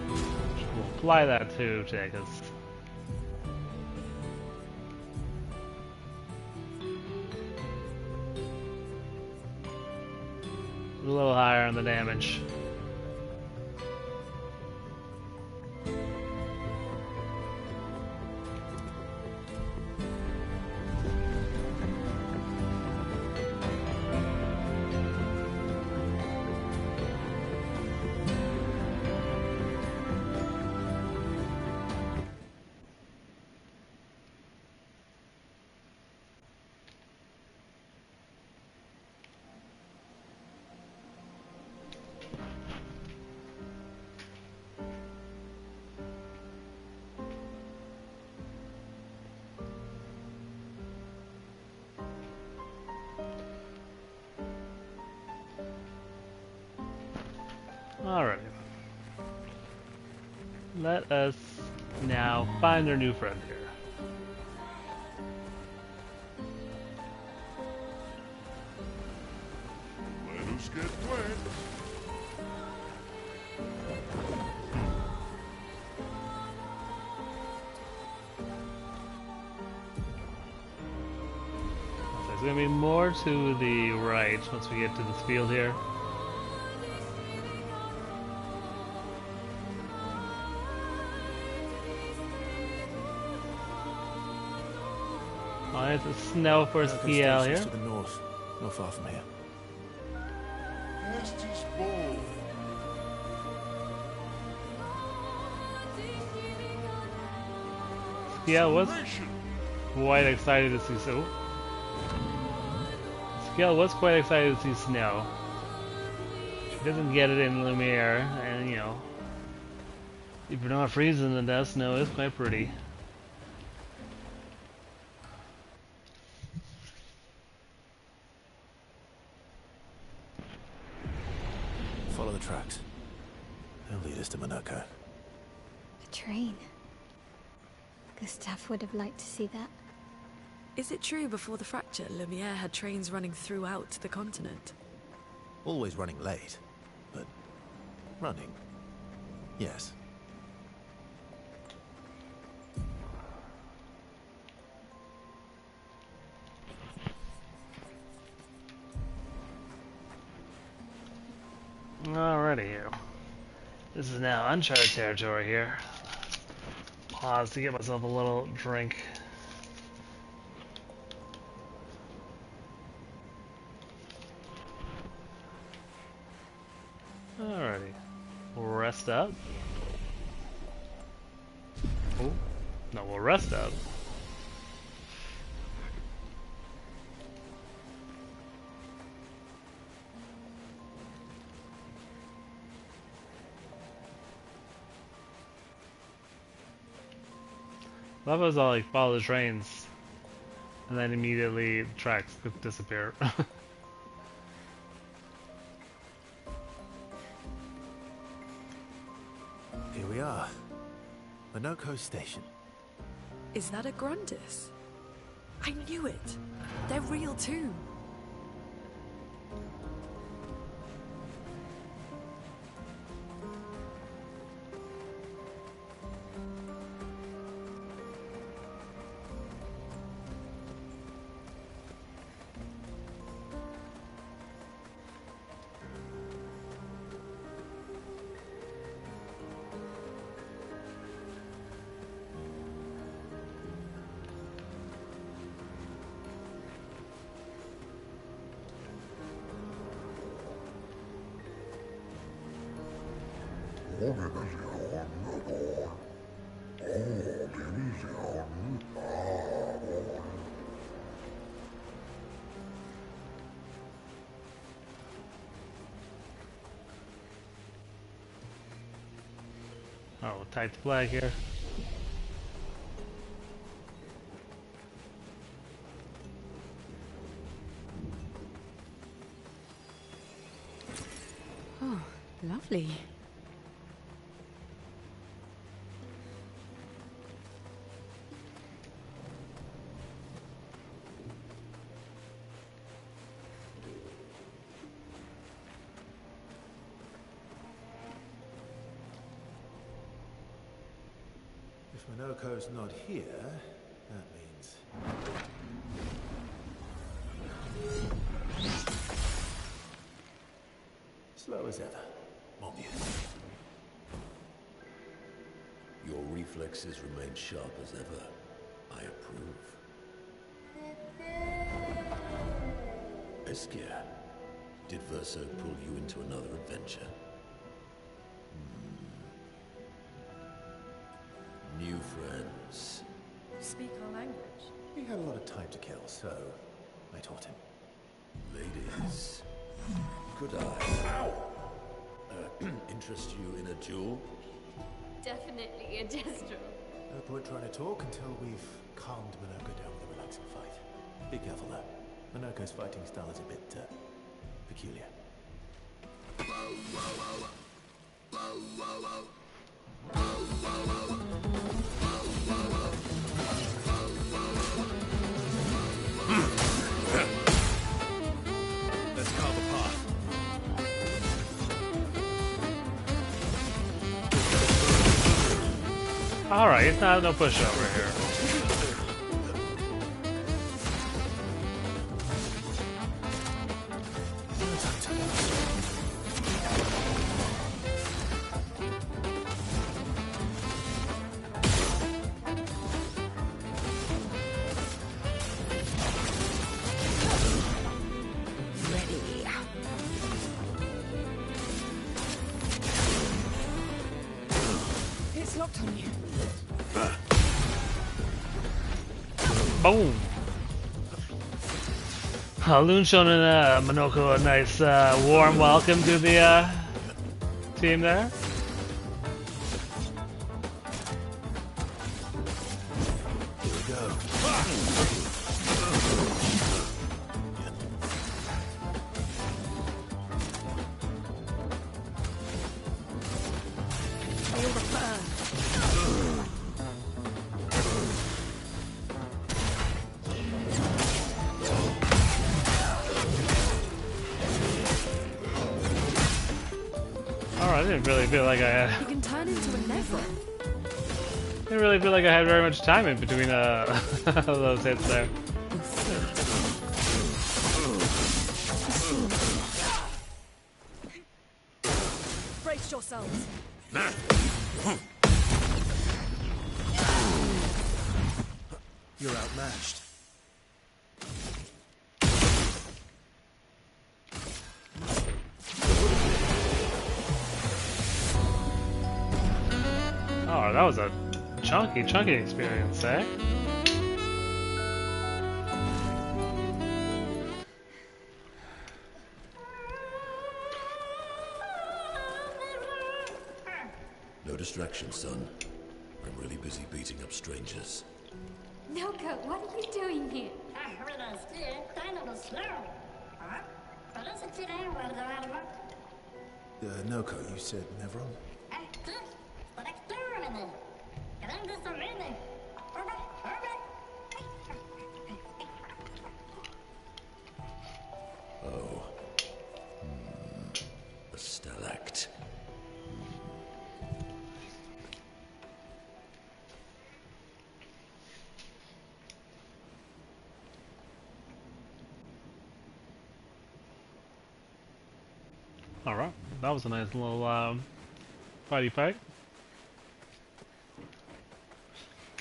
We'll apply that to Jagus. A little higher on the damage. Alright. Let us now find our new friend here. Let us get wet. So there's going to be more to the right once we get to this field here. Oh, there's the snow for Skiel here. To the north, not far from here. Estes ball. Skiel was quite excited to see Skiel was quite excited to see snow. She doesn't get it in Lumiere, and you know, if you're not freezing to death, snow is quite pretty. Follow the tracks. They'll lead us to Monnoco. A train. Gustav would have liked to see that. Is it true before the fracture, Lumiere had trains running throughout the continent? Always running late, but running. Yes. Alrighty here. This is now uncharted territory here. Pause to get myself a little drink. Alrighty. We'll rest up. Oh, no, we'll rest up. Love us all like follow the trains, and then immediately the tracks could disappear. Here we are. Monnoco Station. Is that a Grundis? I knew it. They're real too. Oh, type the flag here. Oh, lovely. If Monnoco's not here, that means... slow as ever. Obvious. Your reflexes remain sharp as ever. I approve. Esquire, did Verso pull you into another adventure? New friends. Speak our language. He had a lot of time to kill, so I taught him. Ladies, could I interest you in a duel? Definitely a gesture. No point trying to talk until we've calmed Monnoco down with a relaxing fight. Be careful though. Monnoco's fighting style is a bit peculiar. Let's carve a path. Alright, it's not no pushover here. It's locked on you. Boom! Loon showing Monnoco a nice warm welcome to the team there. Here we go. Feel the burn. Alright, I didn't really feel like I You can turn into a never. didn't really feel like I had very much time in between those hits there. Brace yourselves. You're outmatched. Oh, that was a chunky experience, eh? No distraction, son. I'm really busy beating up strangers. Noko, what are you doing here? Noko, you said Nevron? Oh. A stalact. Alright, that was a nice little fighty fight.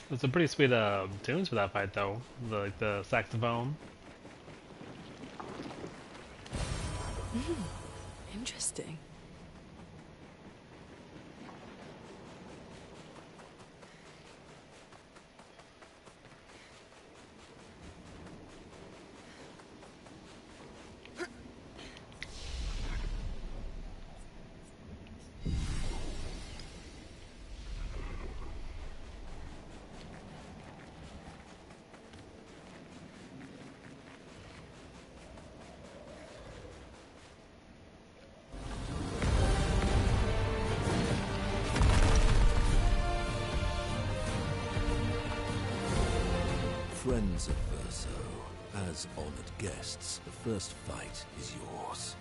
There's some pretty sweet tunes for that fight though, like the saxophone. Interesting. Friends of Verso, as honored guests, the first fight is yours.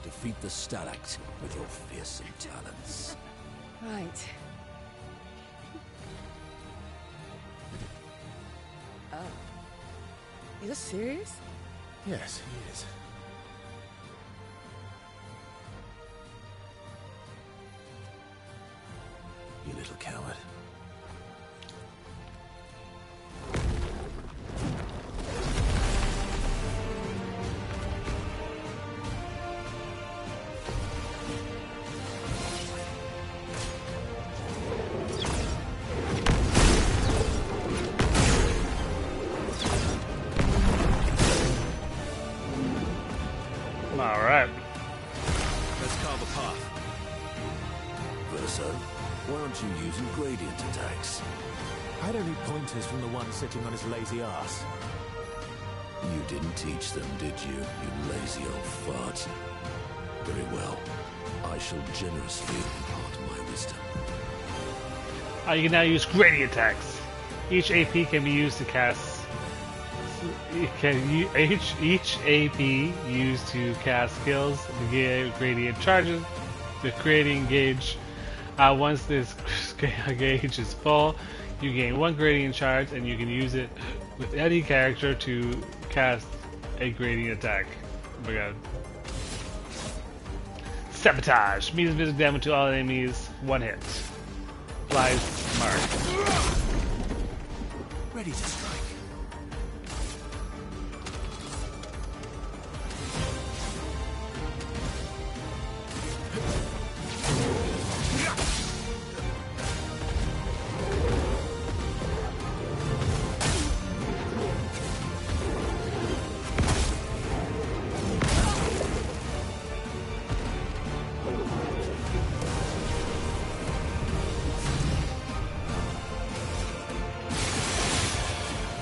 Defeat the Stalact with your fearsome talents. Right. Oh. Are you serious? Yes, he is. You little coward. Alright. Let's carve a path. Verso, why aren't you using gradient attacks? I don't need pointers from the one sitting on his lazy ass. You didn't teach them, did you, you lazy old fart? Very well. I shall generously impart my wisdom. You can now use gradient attacks. Each AP can be used to cast. Each AP used to cast skills to give gradient charges. The gradient gauge. Once this gauge is full, you gain one gradient charge, and you can use it with any character to cast a gradient attack. Oh my god. Sabotage. Means physical damage to all enemies. One hit. Applies mark. Ready to strike.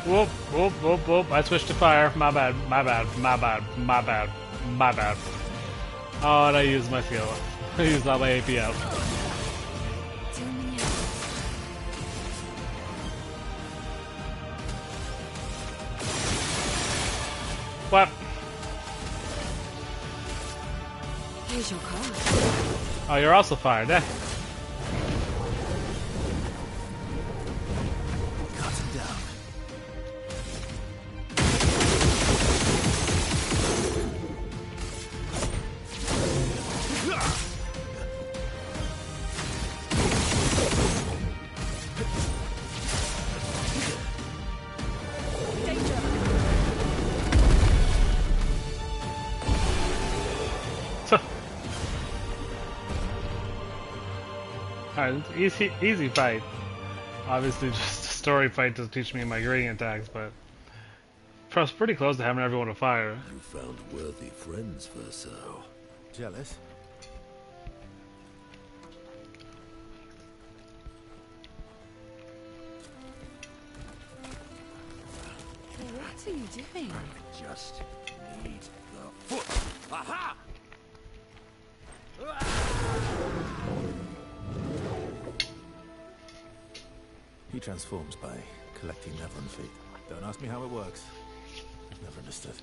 Whoop, whoop, whoop, whoop. I switched to fire. My bad, my bad, my bad, my bad, my bad. Oh, and I used my skill. I used all my AP out. What? Here's your car. Oh, you're also fired, eh? Cut him down. Alright, easy fight. Obviously just a story fight to teach me my gradient attacks, but I was pretty close to having everyone to fire. You found worthy friends, Verso. Jealous? What are you doing? Just need the foot. Aha! He transforms by collecting Nevron feet. Don't ask me how it works. I've never understood.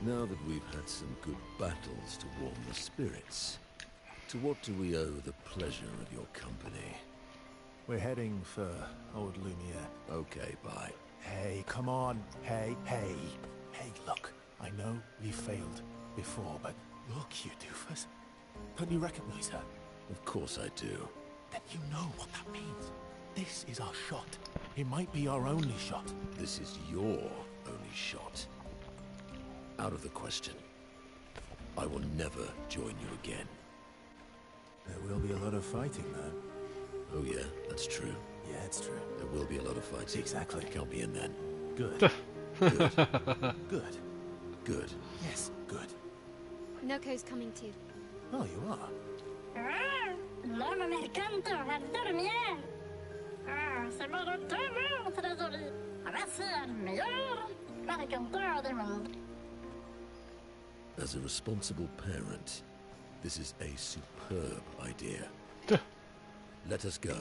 Now that we've had some good battles to warm the spirits, to what do we owe the pleasure of your company? We're heading for old Lumiere. Okay, bye. Hey, come on. Hey. Hey, look. I know we failed before, but look, you doofus. Don't you recognize her? Of course I do. Then you know what that means. This is our shot. It might be our only shot. This is your only shot. Out of the question. I will never join you again. There will be a lot of fighting, though. Oh yeah, that's true. Yeah, it's true. There will be a lot of fighting. Exactly. Count me in then. Good. Good. Good. Good. Yes, good. Monnoco's coming too. Oh, you are? L'homme mercanto al dormir. C'est mon retour, très joli. Voici le meilleur mercanteur du monde. As a responsible parent, this is a superb idea. Let us go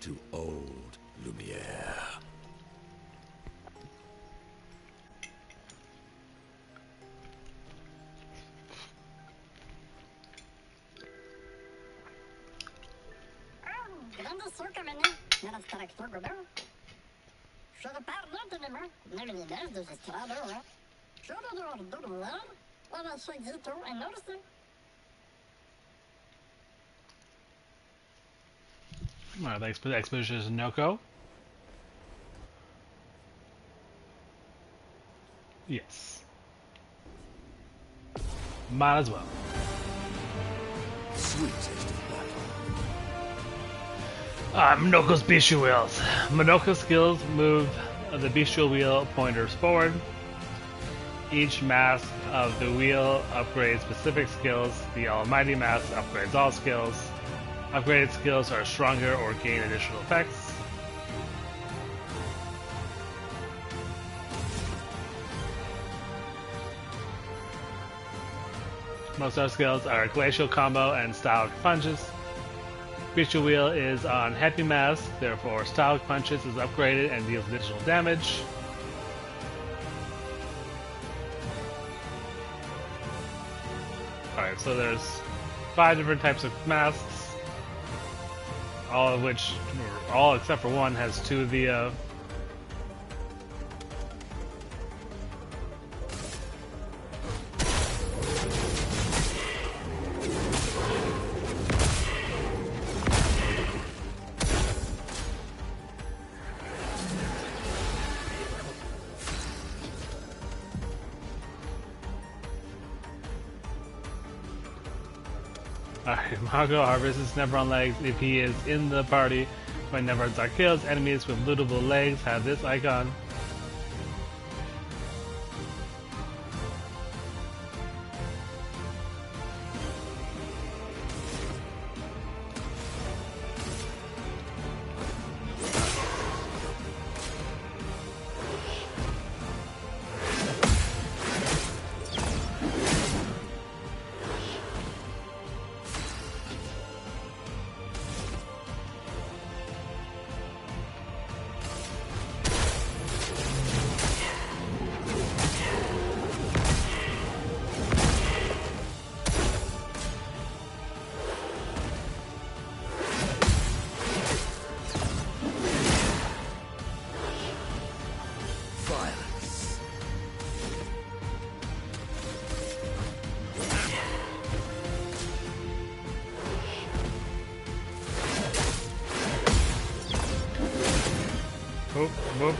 to old Lumiere. Grande surcommune, nella struktur godin. För parlantinima, nämligen de estrader, för de ordnar, och man såg dit och en norse. Alright, thanks for the expedition to Monnoco. Yes. Might as well. Sweet taste of Monnoco's bestial wheels. Monnoco skills move the bestial wheel pointers forward. Each mask of the wheel upgrades specific skills. The Almighty mask upgrades all skills. Upgraded skills are stronger or gain additional effects. Most of our skills are glacial combo and styled punches. Bestial Wheel is on Happy Mask, therefore Styled Punches is upgraded and deals additional damage. Alright, so there's 5 different types of masks, all of which, all except for one, has 2 of the Monnoco harvests Nevron legs if he is in the party. When Nevrons are killed, enemies with lootable legs have this icon. Whoop.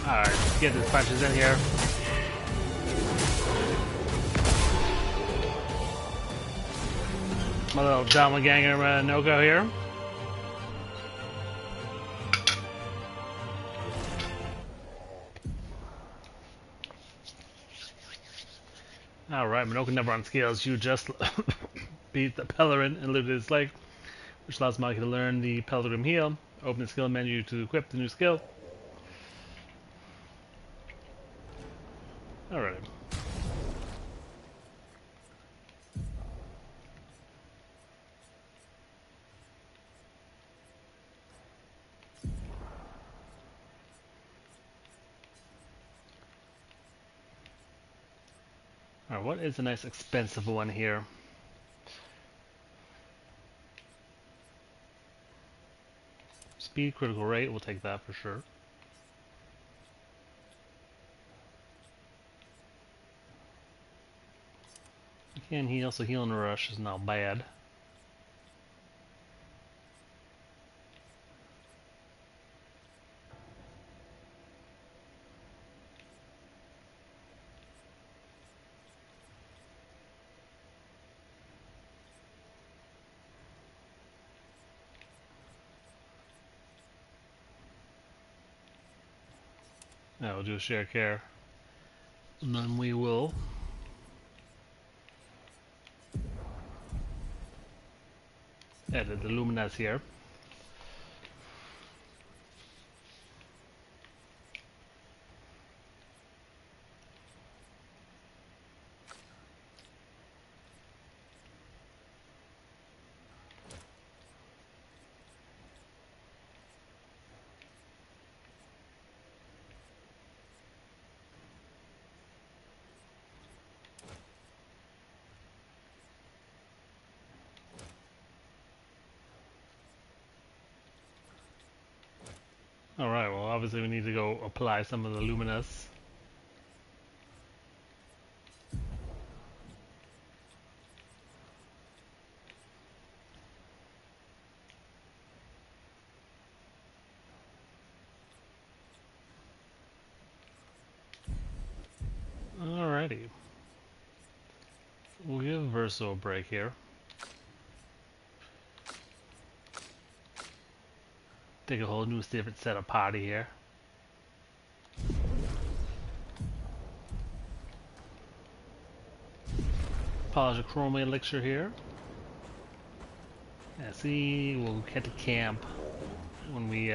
Alright, let's get these punches in here. My little doppelganger Monnoco here. Alright, Monnoco never on skills. You just beat the Pellerin and looted his leg, which allows Monkey to learn the Pellerin heal. Open the skill menu to equip the new skill. Alright. Alright, what is a nice expensive one here? Speed, critical rate, we'll take that for sure. Can heal, so heal and rush is not bad. Now we'll do a share care. And then we will edit the luminance here. Alright, well obviously we need to go apply some of the luminous. Alrighty. We'll give Verso a break here. Take a whole new different set of party here. Polish a chroma elixir here. Yeah, see, we'll head to camp when we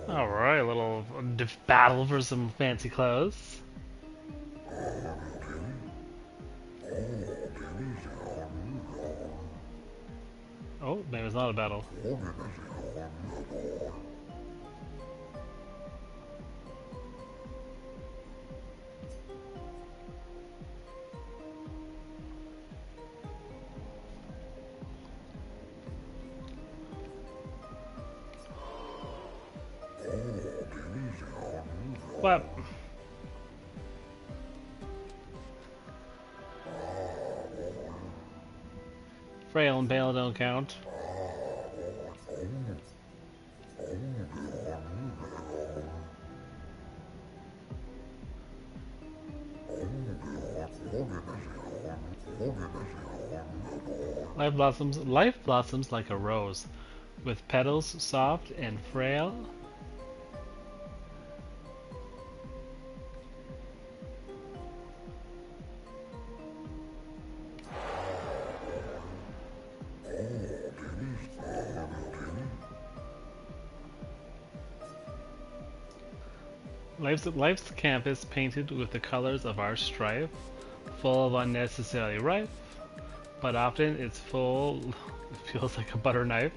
Alright, a little battle for some fancy clothes. Oh, maybe it's not a battle. What? Frail and pale don't count. Life blossoms like a rose, with petals soft and frail. Life's campus painted with the colors of our strife, full of unnecessary rife, but often it's full, it feels like a butter knife.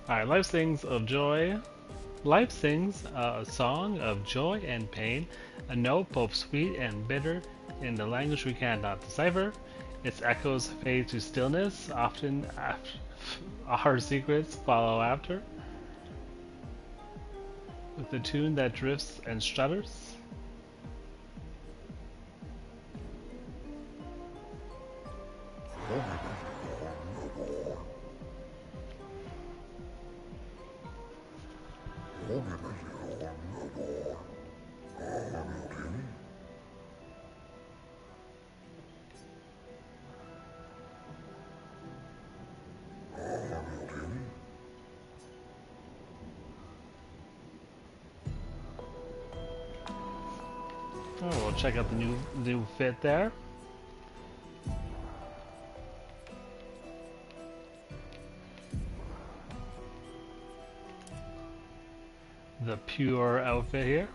Alright, life sings of joy. Life sings a song of joy and pain, a note both sweet and bitter in the language we cannot decipher. Its echoes fade to stillness, often after our secrets follow after. With a tune that drifts and shudders. Oh, we'll check out the new fit there. The pure outfit here.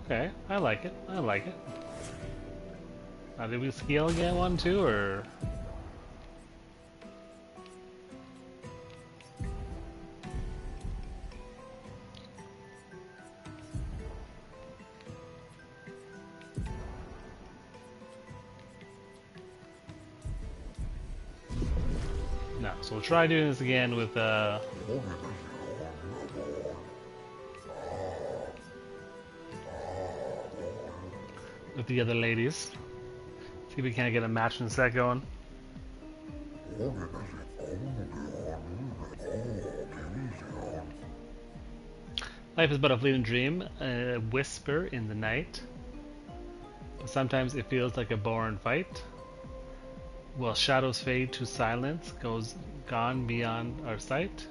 Okay, I like it. I like it. Now, did we scale again one too, or? No, so we'll try doing this again with the other ladies. See if we can't get a matching set going. Life is but a fleeting dream, a whisper in the night. But sometimes it feels like a boring fight. While shadows fade to silence, goes gone beyond our sight.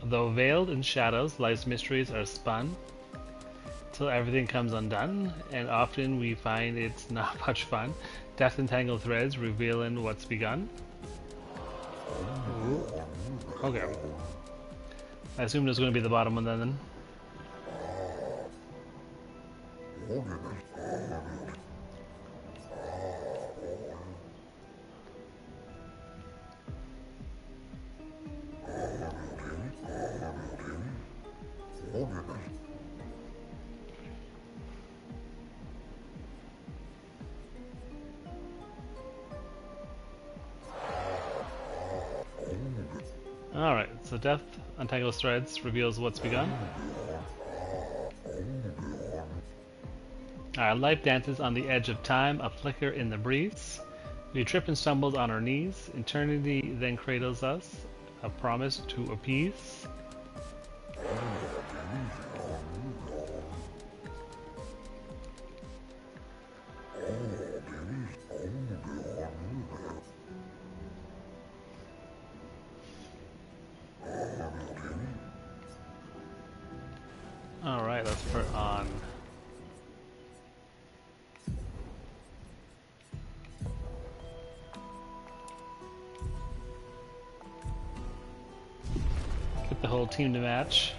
Though veiled in shadows, life's mysteries are spun, till everything comes undone, and often we find it's not much fun. Death entangled threads revealing what's begun. Ooh. Okay. I assume there's going to be the bottom one then. Alright, so death untangles threads, reveals what's begun. Our life dances on the edge of time, a flicker in the breeze. We trip and stumble on our knees. Eternity then cradles us, a promise to appease. Alright, let's put on get the whole team to match.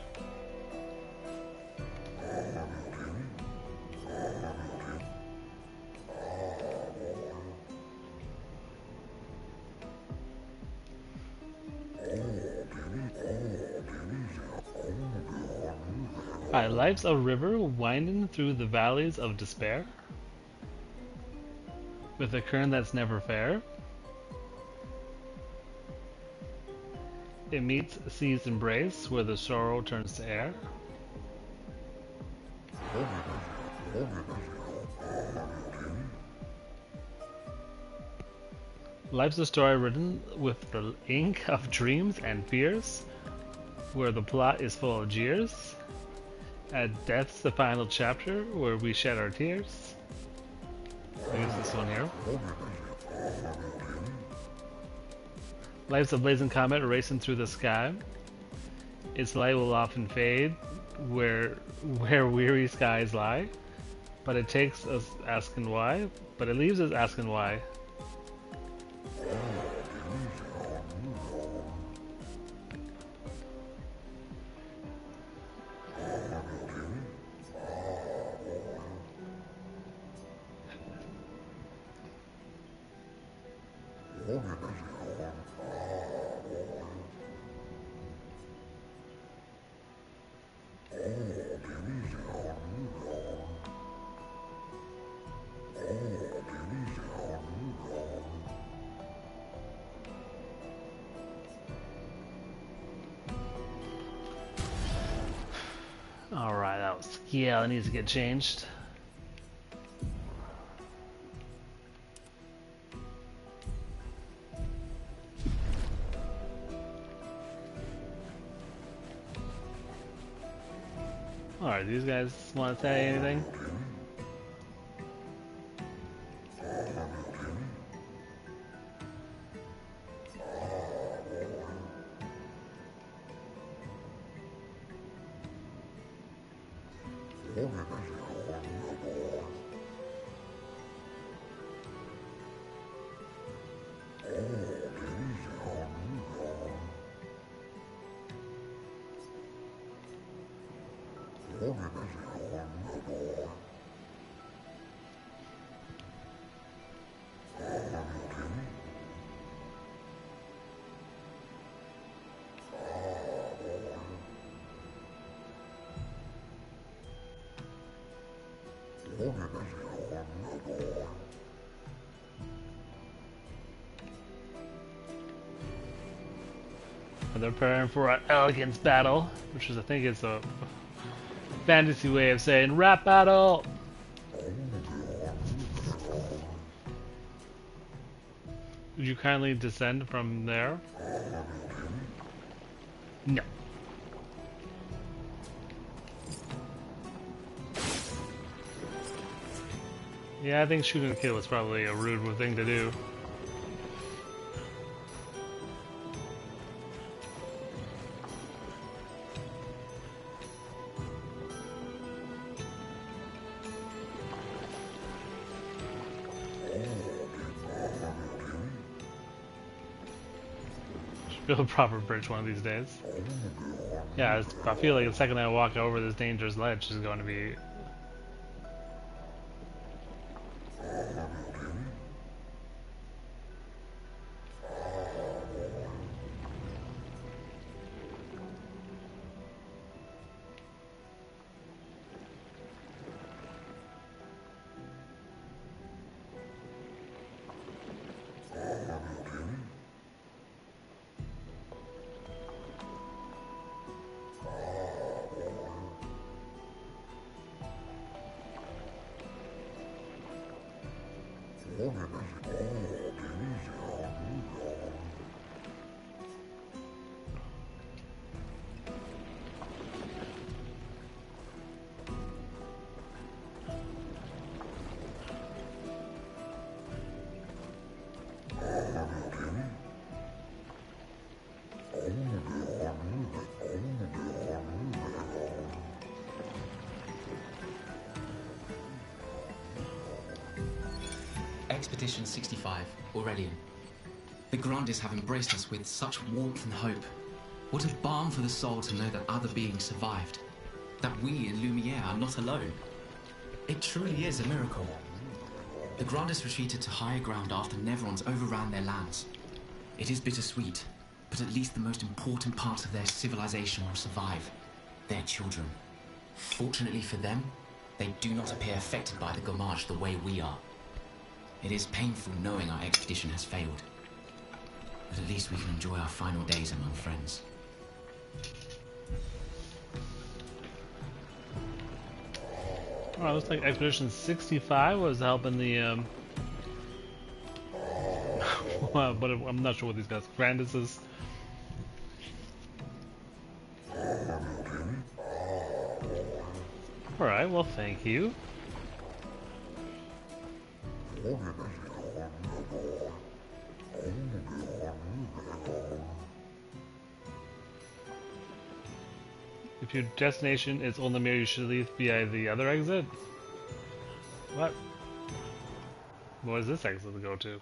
Alright, life's a river winding through the valleys of despair, with a current that's never fair. It meets sea's embrace, where the sorrow turns to air. Life's a story written with the ink of dreams and fears, where the plot is full of jeers. At death's the final chapter, where we shed our tears. I guess this one here. Life's a blazing comet racing through the sky. Its light will often fade, where weary skies lie. But it takes us asking why. But it leaves us asking why. Alright, that was yeah, that needs to get changed. Alright, these guys want to say anything? They're preparing for an elegance battle, which is, I think, it's a fantasy way of saying rap battle. Would you kindly descend from there? No. Yeah, I think shooting a kid was probably a rude thing to do. Build a proper bridge one of these days. Yeah, I feel like the second I walk over this dangerous ledge is going to be... Expedition 65, Aurelian. The Grandes have embraced us with such warmth and hope. What a balm for the soul to know that other beings survived. That we in Lumiere are not alone. It truly is a miracle. The Grandes retreated to higher ground after Neverons overran their lands. It is bittersweet, but at least the most important parts of their civilization will survive. Their children. Fortunately for them, they do not appear affected by the Gommage the way we are. It is painful knowing our expedition has failed. But at least we can enjoy our final days among friends. Oh, looks like Expedition 65 was helping the, well, but I'm not sure what these guys. Grandis. Alright, well, thank you. If your destination is Oldemere, you should leave via the other exit? What? What is this exit to go to?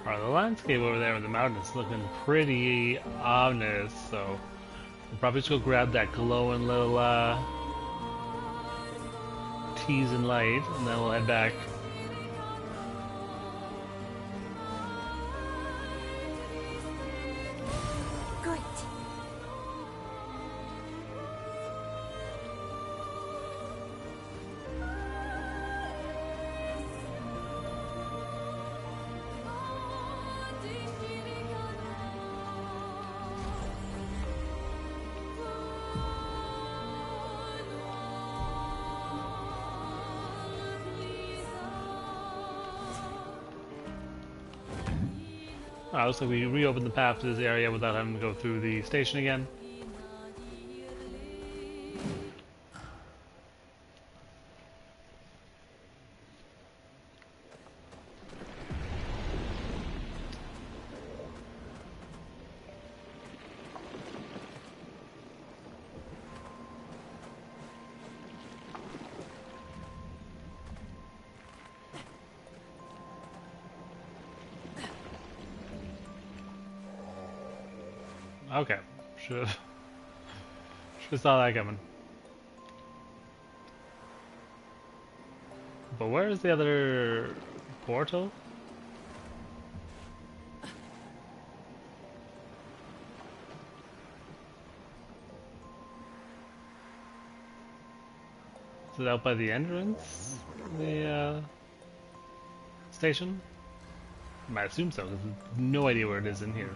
Alright, the landscape over there with the mountains looking pretty ominous, so we'll probably just go grab that glowing little tease and light, and then we'll head back. Great. Looks like we reopened the path to this area without having to go through the station again. Okay, should saw that coming. But where is the other portal? Is it out by the entrance? The station? I assume so, because I have no idea where it is in here.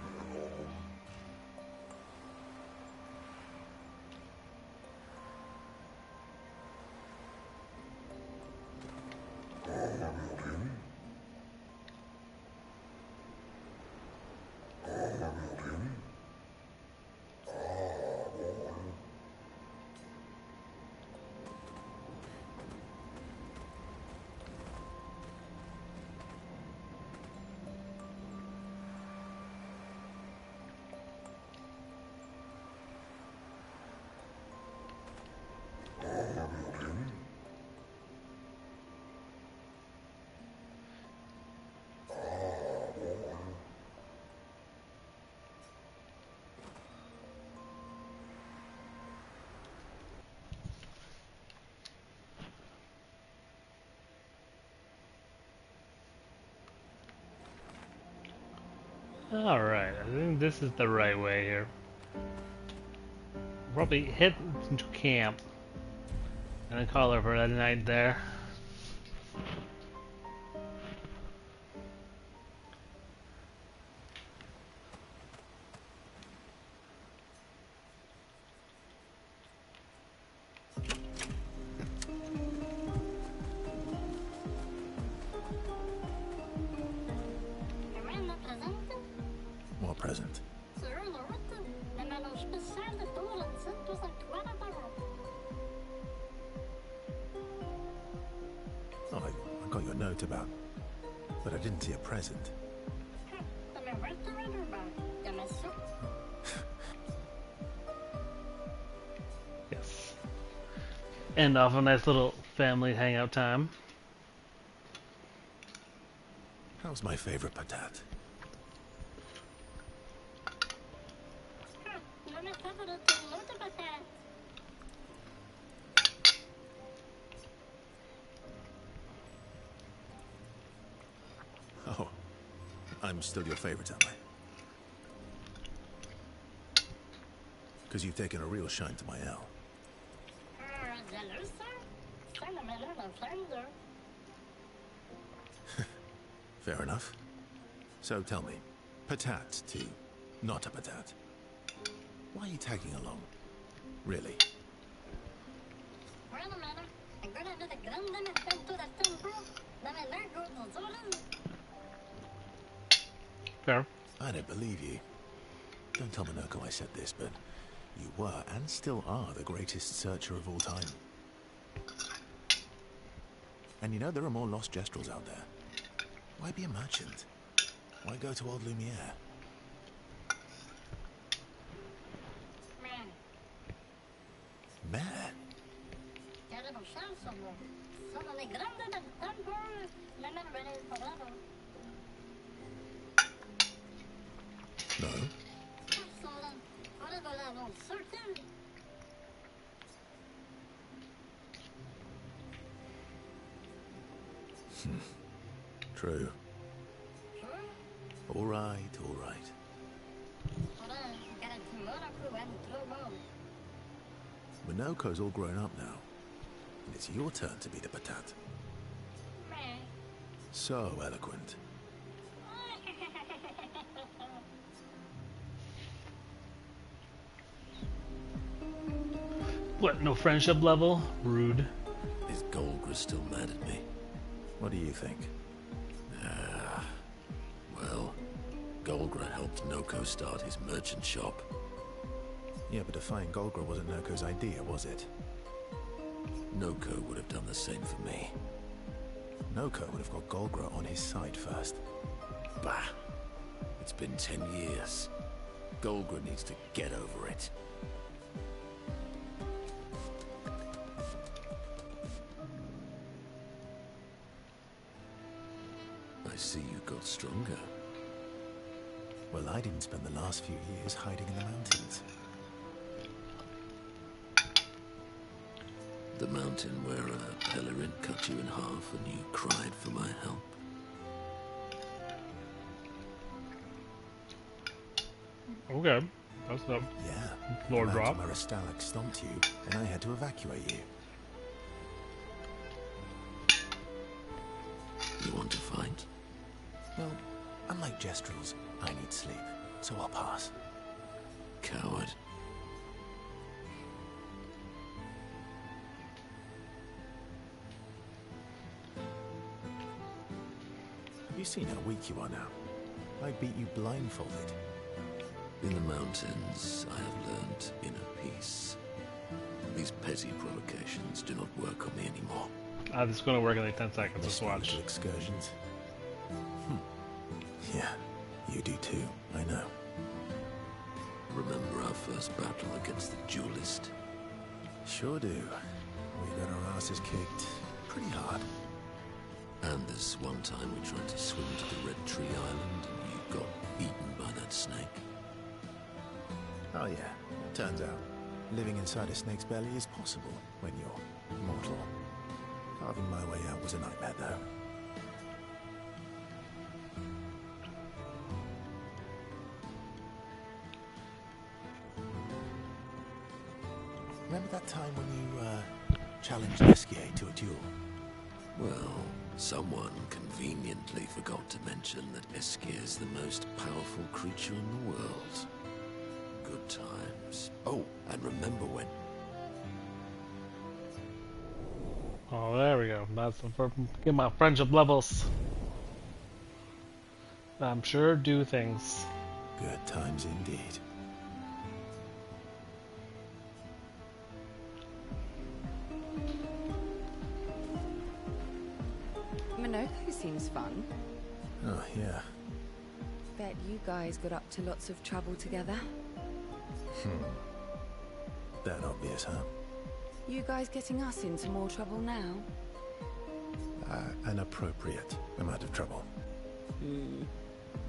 Alright, I think this is the right way here. Probably head into camp and then call over that night there. What present? Oh, I got your note about, but I didn't see a present. End off a nice little family hangout time. How's my favorite patat? Oh, I'm still your favorite, am I? Because you've taken a real shine to my L. Fair enough. So tell me, patat to not a patat. Why are you tagging along? Really? Fair. I don't believe you. Don't tell Monnoco I said this, but you were and still are the greatest searcher of all time. And you know there are more lost Jestrels out there. Why be a merchant? Why go to old Lumiere? Mare? No. True. All right, all right. Monnoco's all grown up now, and it's your turn to be the patat. So eloquent. What, no friendship level? Rude. Is Golgra still mad at me? What do you think? Well, Golgra helped Noko start his merchant shop. Yeah, but defying Golgra wasn't Noko's idea, was it? Noko would have done the same for me. Monnoco would have got Golgra on his side first. Bah! It's been 10 years. Golgra needs to get over it. I see you got stronger. Well, I didn't spend the last few years hiding in the mountains. The mountain where a Pellerin cut you in half and you cried for my help. Okay. That's the Yeah. floor the drop. mountain where a Stalak stomped you, and I had to evacuate you. You want to fight? Well, unlike Jestrels, I need sleep, so I'll pass. Coward. Have you seen how weak you are now? I beat you blindfolded. In the mountains, I have learned inner peace. These petty provocations do not work on me anymore. This is going to work in like 10 seconds. Let's watch. Little excursions. Yeah, you do too, I know. Remember our first battle against the dualist? Sure do. We got our asses kicked pretty hard. And this one time we tried to swim to the Red Tree Island and you got eaten by that snake. Oh yeah, turns out living inside a snake's belly is possible when you're mortal. Carving my way out was a nightmare though. Remember that time when you challenged Esquier to a duel? Well, someone conveniently forgot to mention that Esquier is the most powerful creature in the world. Good times. Oh, and remember when... Oh, there we go. That's for get my friendship levels. I'm sure do things. Good times indeed. Monnoco seems fun. Oh, yeah. Bet you guys got up to lots of trouble together. That obvious, huh? You guys getting us into more trouble now? An appropriate amount of trouble.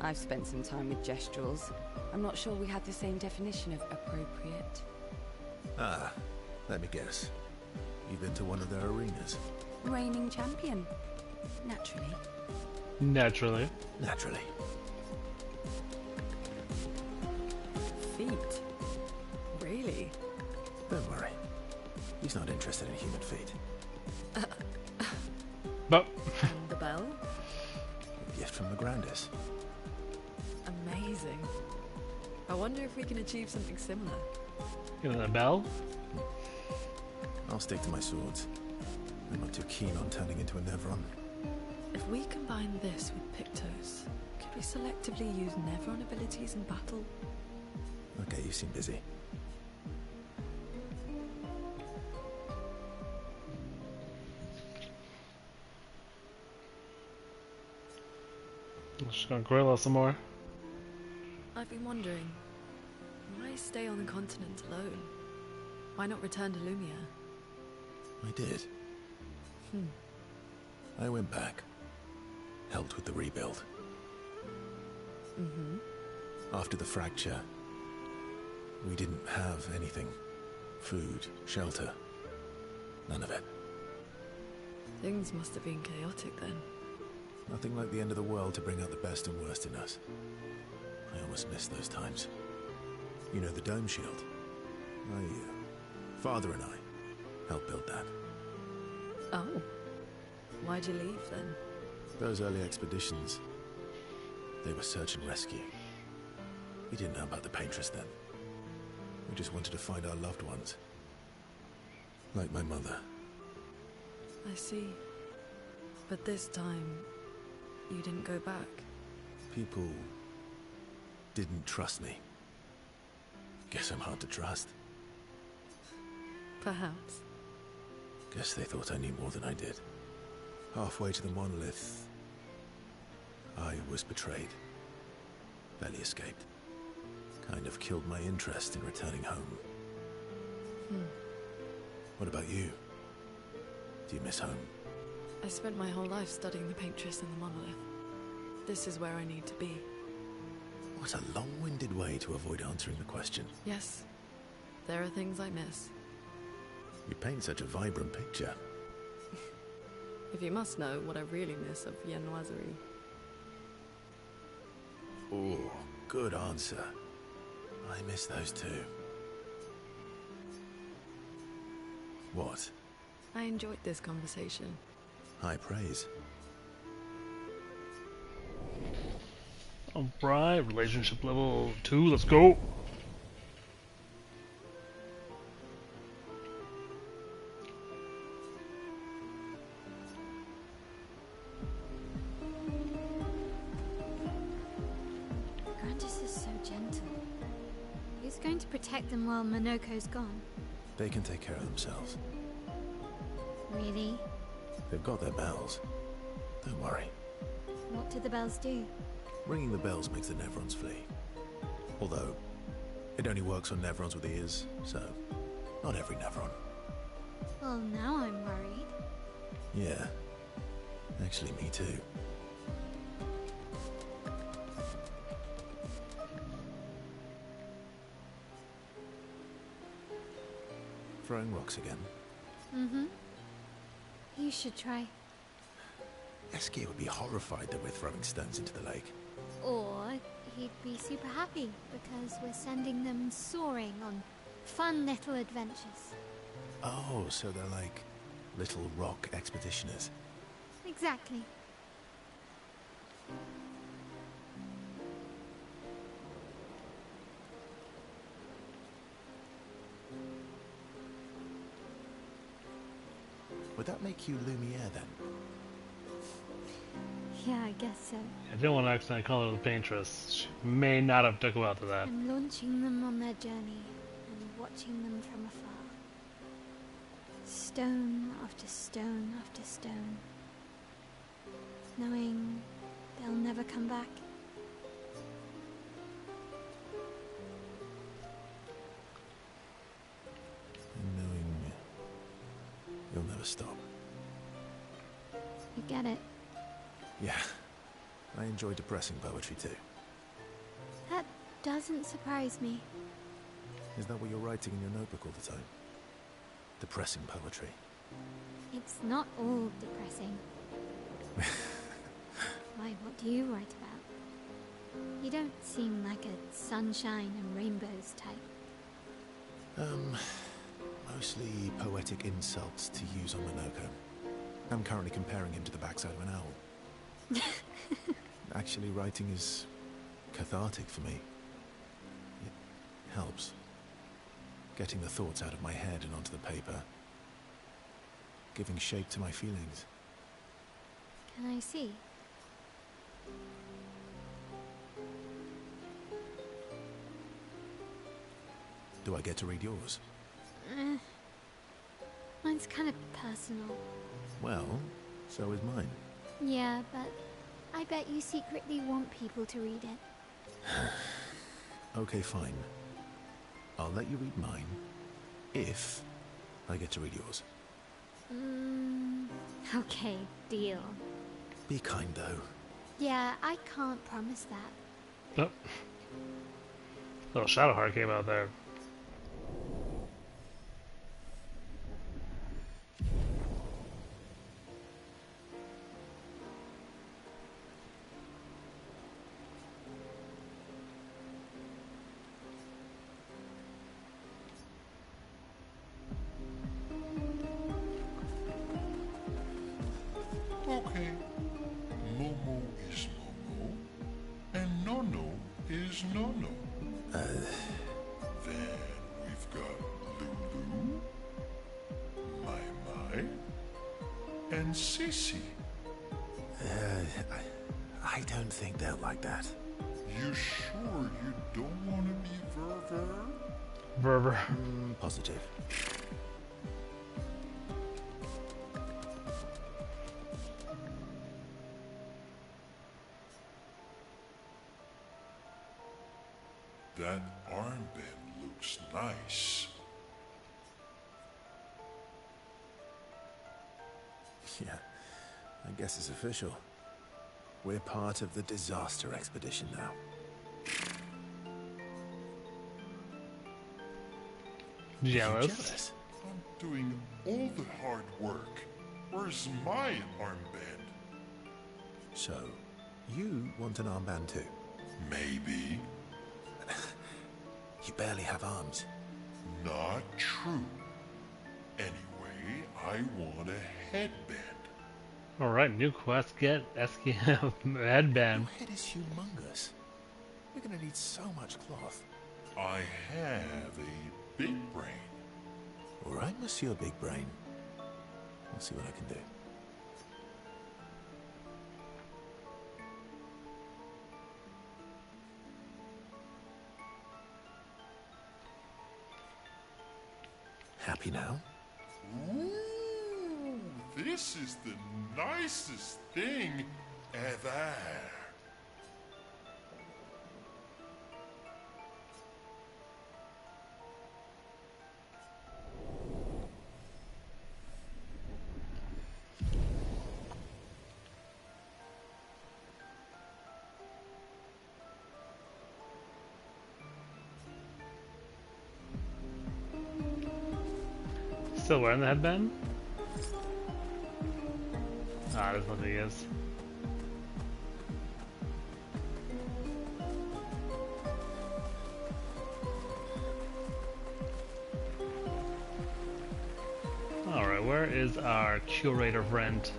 I've spent some time with Gestrels. I'm not sure we had the same definition of appropriate. Ah, let me guess. You've been to one of their arenas? Reigning champion. Naturally. Naturally. Naturally. Feet? Really? Don't worry. He's not interested in human feet. But And the bell? A gift from the Grandis. Amazing. I wonder if we can achieve something similar. you know, the bell. I'll stick to my swords. I'm not too keen on turning into a Nevron. If we combine this with Pictos, could we selectively use Nevron abilities in battle? Okay, you seem busy. I'm just gonna grill us some more. I've been wondering, why stay on the continent alone? Why not return to Lumia? I did. I went back. Helped with the rebuild. After the fracture, we didn't have anything. Food, shelter. None of it. Things must have been chaotic then. Nothing like the end of the world to bring out the best and worst in us. I almost missed those times. You know the dome shield? Father and I helped build that. Oh. Why'd you leave then? Those early expeditions, they were search and rescue. We didn't know about the Paintress then. We just wanted to find our loved ones. Like my mother. I see. But this time, you didn't go back. People didn't trust me. Guess I'm hard to trust. Perhaps. Guess they thought I knew more than I did. Halfway to the monolith, I was betrayed. Barely escaped. Kind of killed my interest in returning home. What about you? Do you miss home? I spent my whole life studying the Paintress and the monolith. This is where I need to be. What a long-winded way to avoid answering the question. Yes, there are things I miss. You paint such a vibrant picture. If you must know what I really miss of Viennoiserie. Oh, good answer. I miss those too. What? I enjoyed this conversation. High praise. Alright, relationship level 2, let's go! Grandis is so gentle. Who's going to protect them while Monnoco's gone? They can take care of themselves. Really? They've got their bells. Don't worry. What do the bells do? Ringing the bells makes the Nevrons flee. Although, it only works on Nevrons with ears, so not every Nevron. Well, now I'm worried. Yeah. Actually, me too. Throwing rocks again. You should try. Eskia would be horrified that we're throwing stones into the lake. Or he'd be super happy because we're sending them soaring on fun little adventures. Oh, so they're like little rock expeditioners. Exactly. Would that make you Lumiere then? Yeah, I guess so. I didn't want to accidentally call her the Paintress. She may not have took well to that. I'm launching them on their journey and watching them from afar. Stone after stone after stone. Knowing they'll never come back. And knowing You'll never stop. You get it. Yeah. I enjoy depressing poetry too. That doesn't surprise me. Is that what you're writing in your notebook all the time? Depressing poetry. It's not all depressing. Why, what do you write about? You don't seem like a sunshine and rainbows type. Mostly poetic insults to use on Monnoco. I'm currently comparing him to the backside of an owl. Actually, writing is cathartic for me. It helps. Getting the thoughts out of my head and onto the paper. Giving shape to my feelings. Can I see? Do I get to read yours? Mine's kind of personal. Well, so is mine. Yeah, but I bet you secretly want people to read it. Okay, fine. I'll let you read mine, if I get to read yours. Okay, deal. Be kind, though. Yeah, I can't promise that. Oh. Little Shadowheart came out there. Okay. Momo is Momo, and Nono is Nono. Then we've got Lulu, Mai Mai, and Sissy. I don't think they'll like that. You sure you don't want to be Verver? Verver. Positive. That armband looks nice. Yeah, I guess it's official. We're part of the disaster expedition now. Jealous? I'm doing all the hard work. Where's my armband? So, you want an armband too? Maybe. You barely have arms. Not true. Anyway, I want a headband. Alright, new quest, get SKM headband. Your head is humongous. We're gonna need so much cloth. I have a big brain. Alright, Monsieur Big Brain. I'll see what I can do. Happy now? Ooh, this is the nicest thing ever. Still wearing the headband? Ah, there's nothing he is. Alright, where is our curator friend?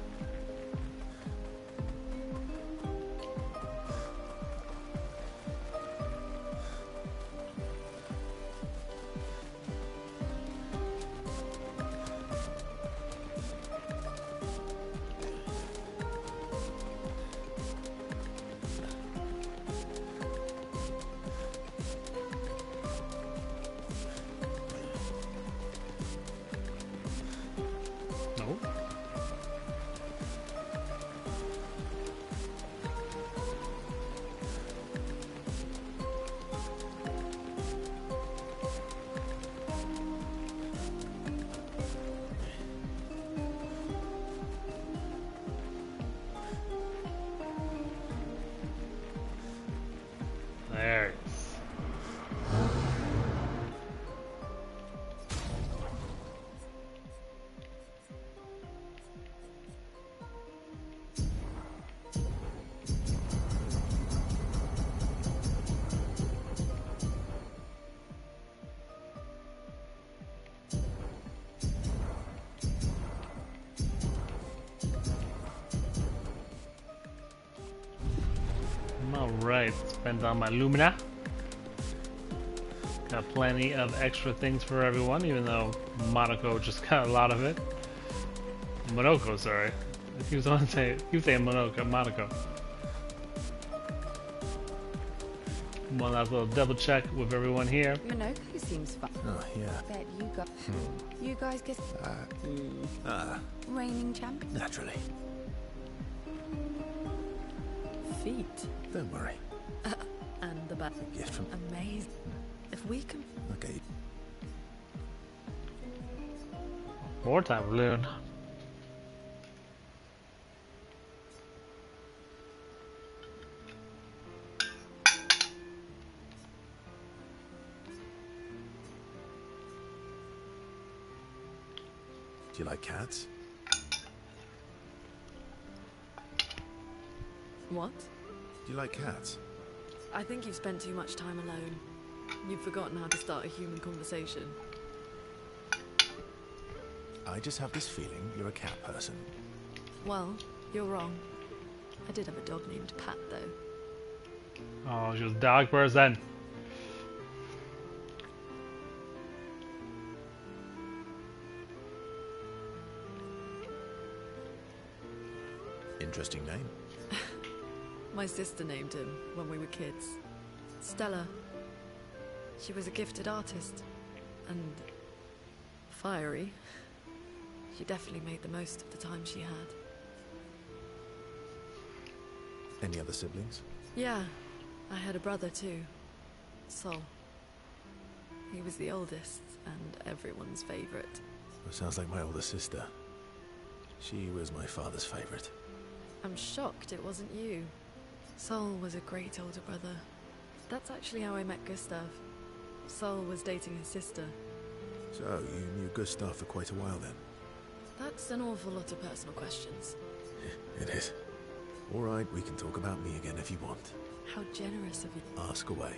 Alright, spent on my Lumina. Got plenty of extra things for everyone, even though Monnoco just got a lot of it. Monnoco, sorry. I keep saying Monnoco. One last little double check with everyone here. Monnoco seems fun. Oh, yeah. Bet you got... You guys get... reigning champion? Naturally. Feet. Don't worry. And the back. A gift from... Amazing. If we can... Okay. More time, Loon. Do you like cats? What? Do you like cats? I think you've spent too much time alone. You've forgotten how to start a human conversation. I just have this feeling you're a cat person. Well, you're wrong. I did have a dog named Pat, though. Oh, she was a dog person. Interesting name. My sister named him when we were kids. Stella. She was a gifted artist. And... fiery. She definitely made the most of the time she had. Any other siblings? Yeah. I had a brother too. Sol. He was the oldest and everyone's favorite. That sounds like my older sister. She was my father's favorite. I'm shocked it wasn't you. Sol was a great older brother. That's actually how I met Gustav. Sol was dating his sister. So, you knew Gustav for quite a while then? That's an awful lot of personal questions. It is. Alright, we can talk about me again if you want. How generous of you. Ask away.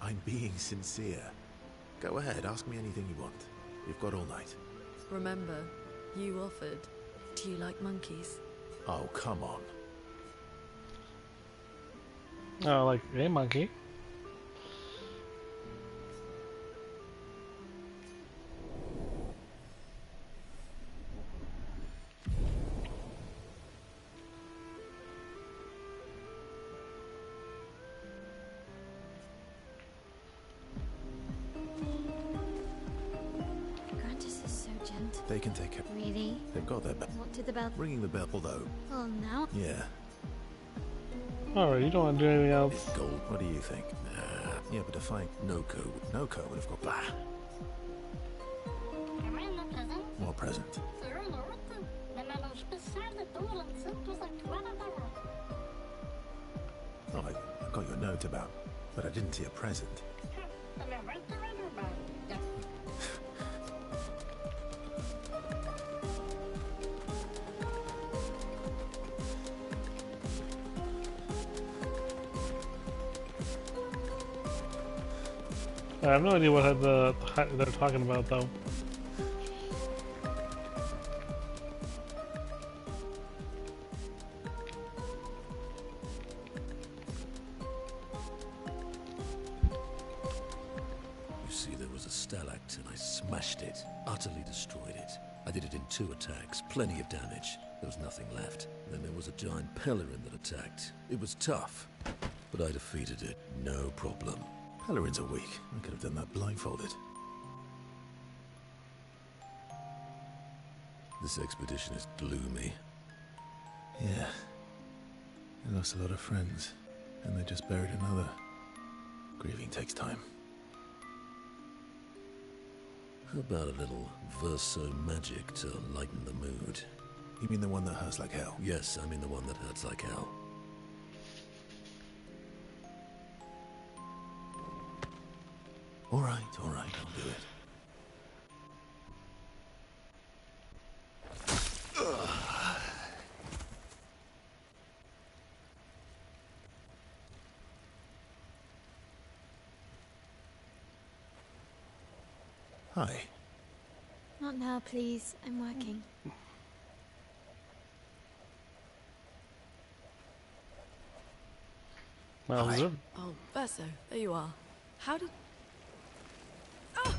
I'm being sincere. Go ahead, ask me anything you want. You've got all night. Remember, you offered. Do you like monkeys? Oh, come on. Oh, like, hey, monkey. Grantis is so gentle. They can take care. Really? They've got their bell. What did the bell... Ringing the bell, though. Well, now? Yeah. Alright, you don't want to do anything else. It's gold. What do you think? Yeah, but if I... Noco would have got... Bah. More present. Oh, I got your note about... But I didn't see a present. I have no idea what they're talking about, though. You see, there was a stalactite and I smashed it, utterly destroyed it. I did it in 2 attacks, plenty of damage. There was nothing left. Then there was a giant pelerin that attacked. It was tough, but I defeated it, no problem. Pelerins are weak. I could have done that blindfolded. This expedition is gloomy. Yeah. I lost a lot of friends, and they just buried another. Grieving takes time. How about a little verso magic to lighten the mood? You mean the one that hurts like hell? Yes, I mean the one that hurts like hell. All right, I'll do it. Hi. Not now, please. I'm working. Well, Hi. Oh, Verso, there you are. How did... Oh,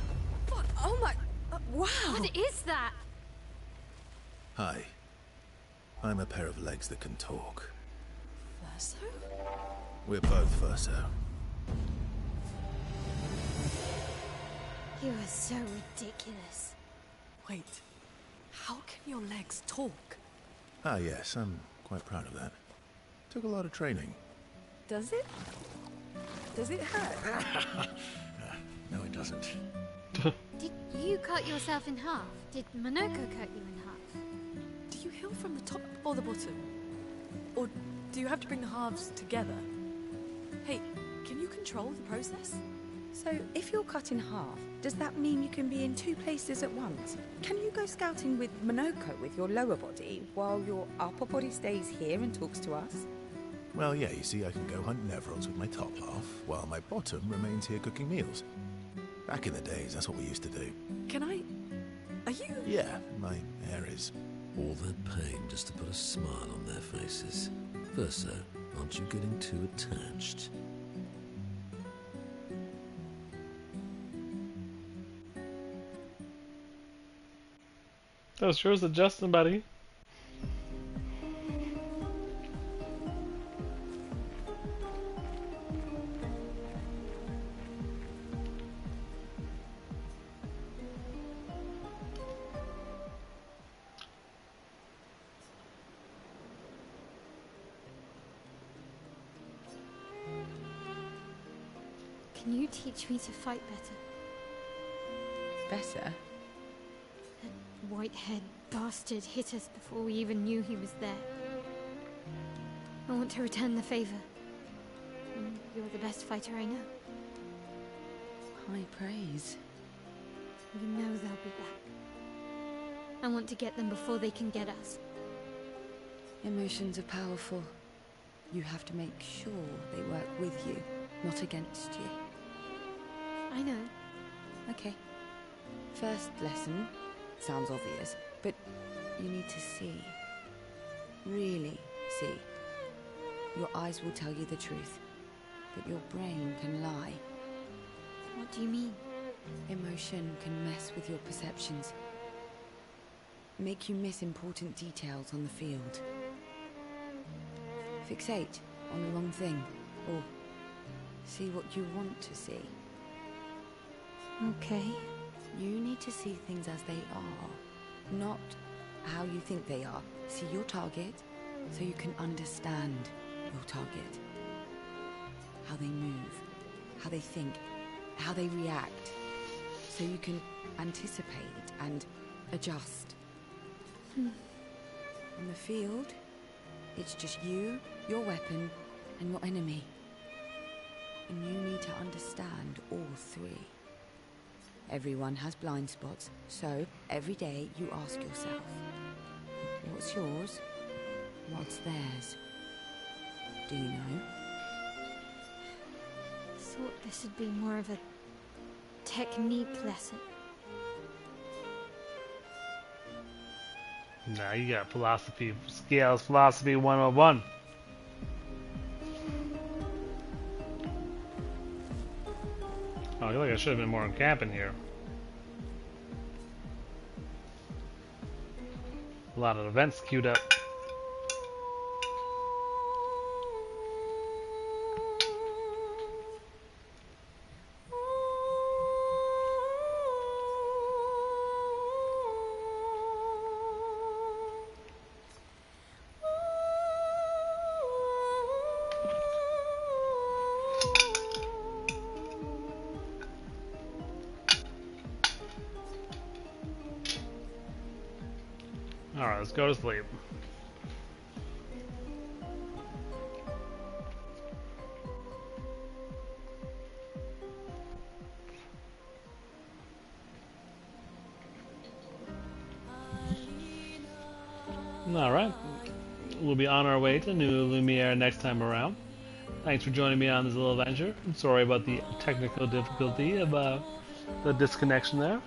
what? Oh my... wow! What is that? Hi. I'm a pair of legs that can talk. Verso? We're both Verso. You are so ridiculous. Wait, how can your legs talk? Ah, yes, I'm quite proud of that. Took a lot of training. Does it? Does it hurt? No, it doesn't. Did you cut yourself in half? Did Monnoco cut you in half? Do you heal from the top or the bottom? Or do you have to bring the halves together? Hey, can you control the process? So, if you're cut in half, does that mean you can be in two places at once? Can you go scouting with Monnoco with your lower body, while your upper body stays here and talks to us? Well, yeah, you see, I can go hunt Nevrils with my top half, while my bottom remains here cooking meals. Back in the days, that's what we used to do. Can I... Are you... Yeah, my hair is... All that pain just to put a smile on their faces. Verso, aren't you getting too attached? That was yours adjusting, buddy. Can you teach me to fight better? Better? That white-haired bastard hit us before we even knew he was there. I want to return the favor. And you're the best fighter I know. High praise. You know they'll be back. I want to get them before they can get us. Emotions are powerful. You have to make sure they work with you, not against you. I know. Okay. First lesson. Sounds obvious, but you need to see. Really see. Your eyes will tell you the truth, but your brain can lie. What do you mean? Emotion can mess with your perceptions. Make you miss important details on the field. Fixate on the wrong thing, or see what you want to see. Okay. You need to see things as they are, not how you think they are. See your target, so you can understand your target. How they move, how they think, how they react, so you can anticipate and adjust. On the field, it's just you, your weapon, and your enemy. And you need to understand all three. Everyone has blind spots, so every day you ask yourself, what's yours? What's theirs? Do you know? Thought this would be more of a technique lesson. Nah, you got philosophy, scales, philosophy 101. Oh, I feel like I should have been more in camp in here. A lot of events queued up. Alright, let's go to sleep. Alright, we'll be on our way to New Lumiere next time around. Thanks for joining me on this little adventure. I'm sorry about the technical difficulty of the disconnection there.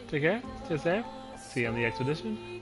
Take care, stay safe, see you on the expedition.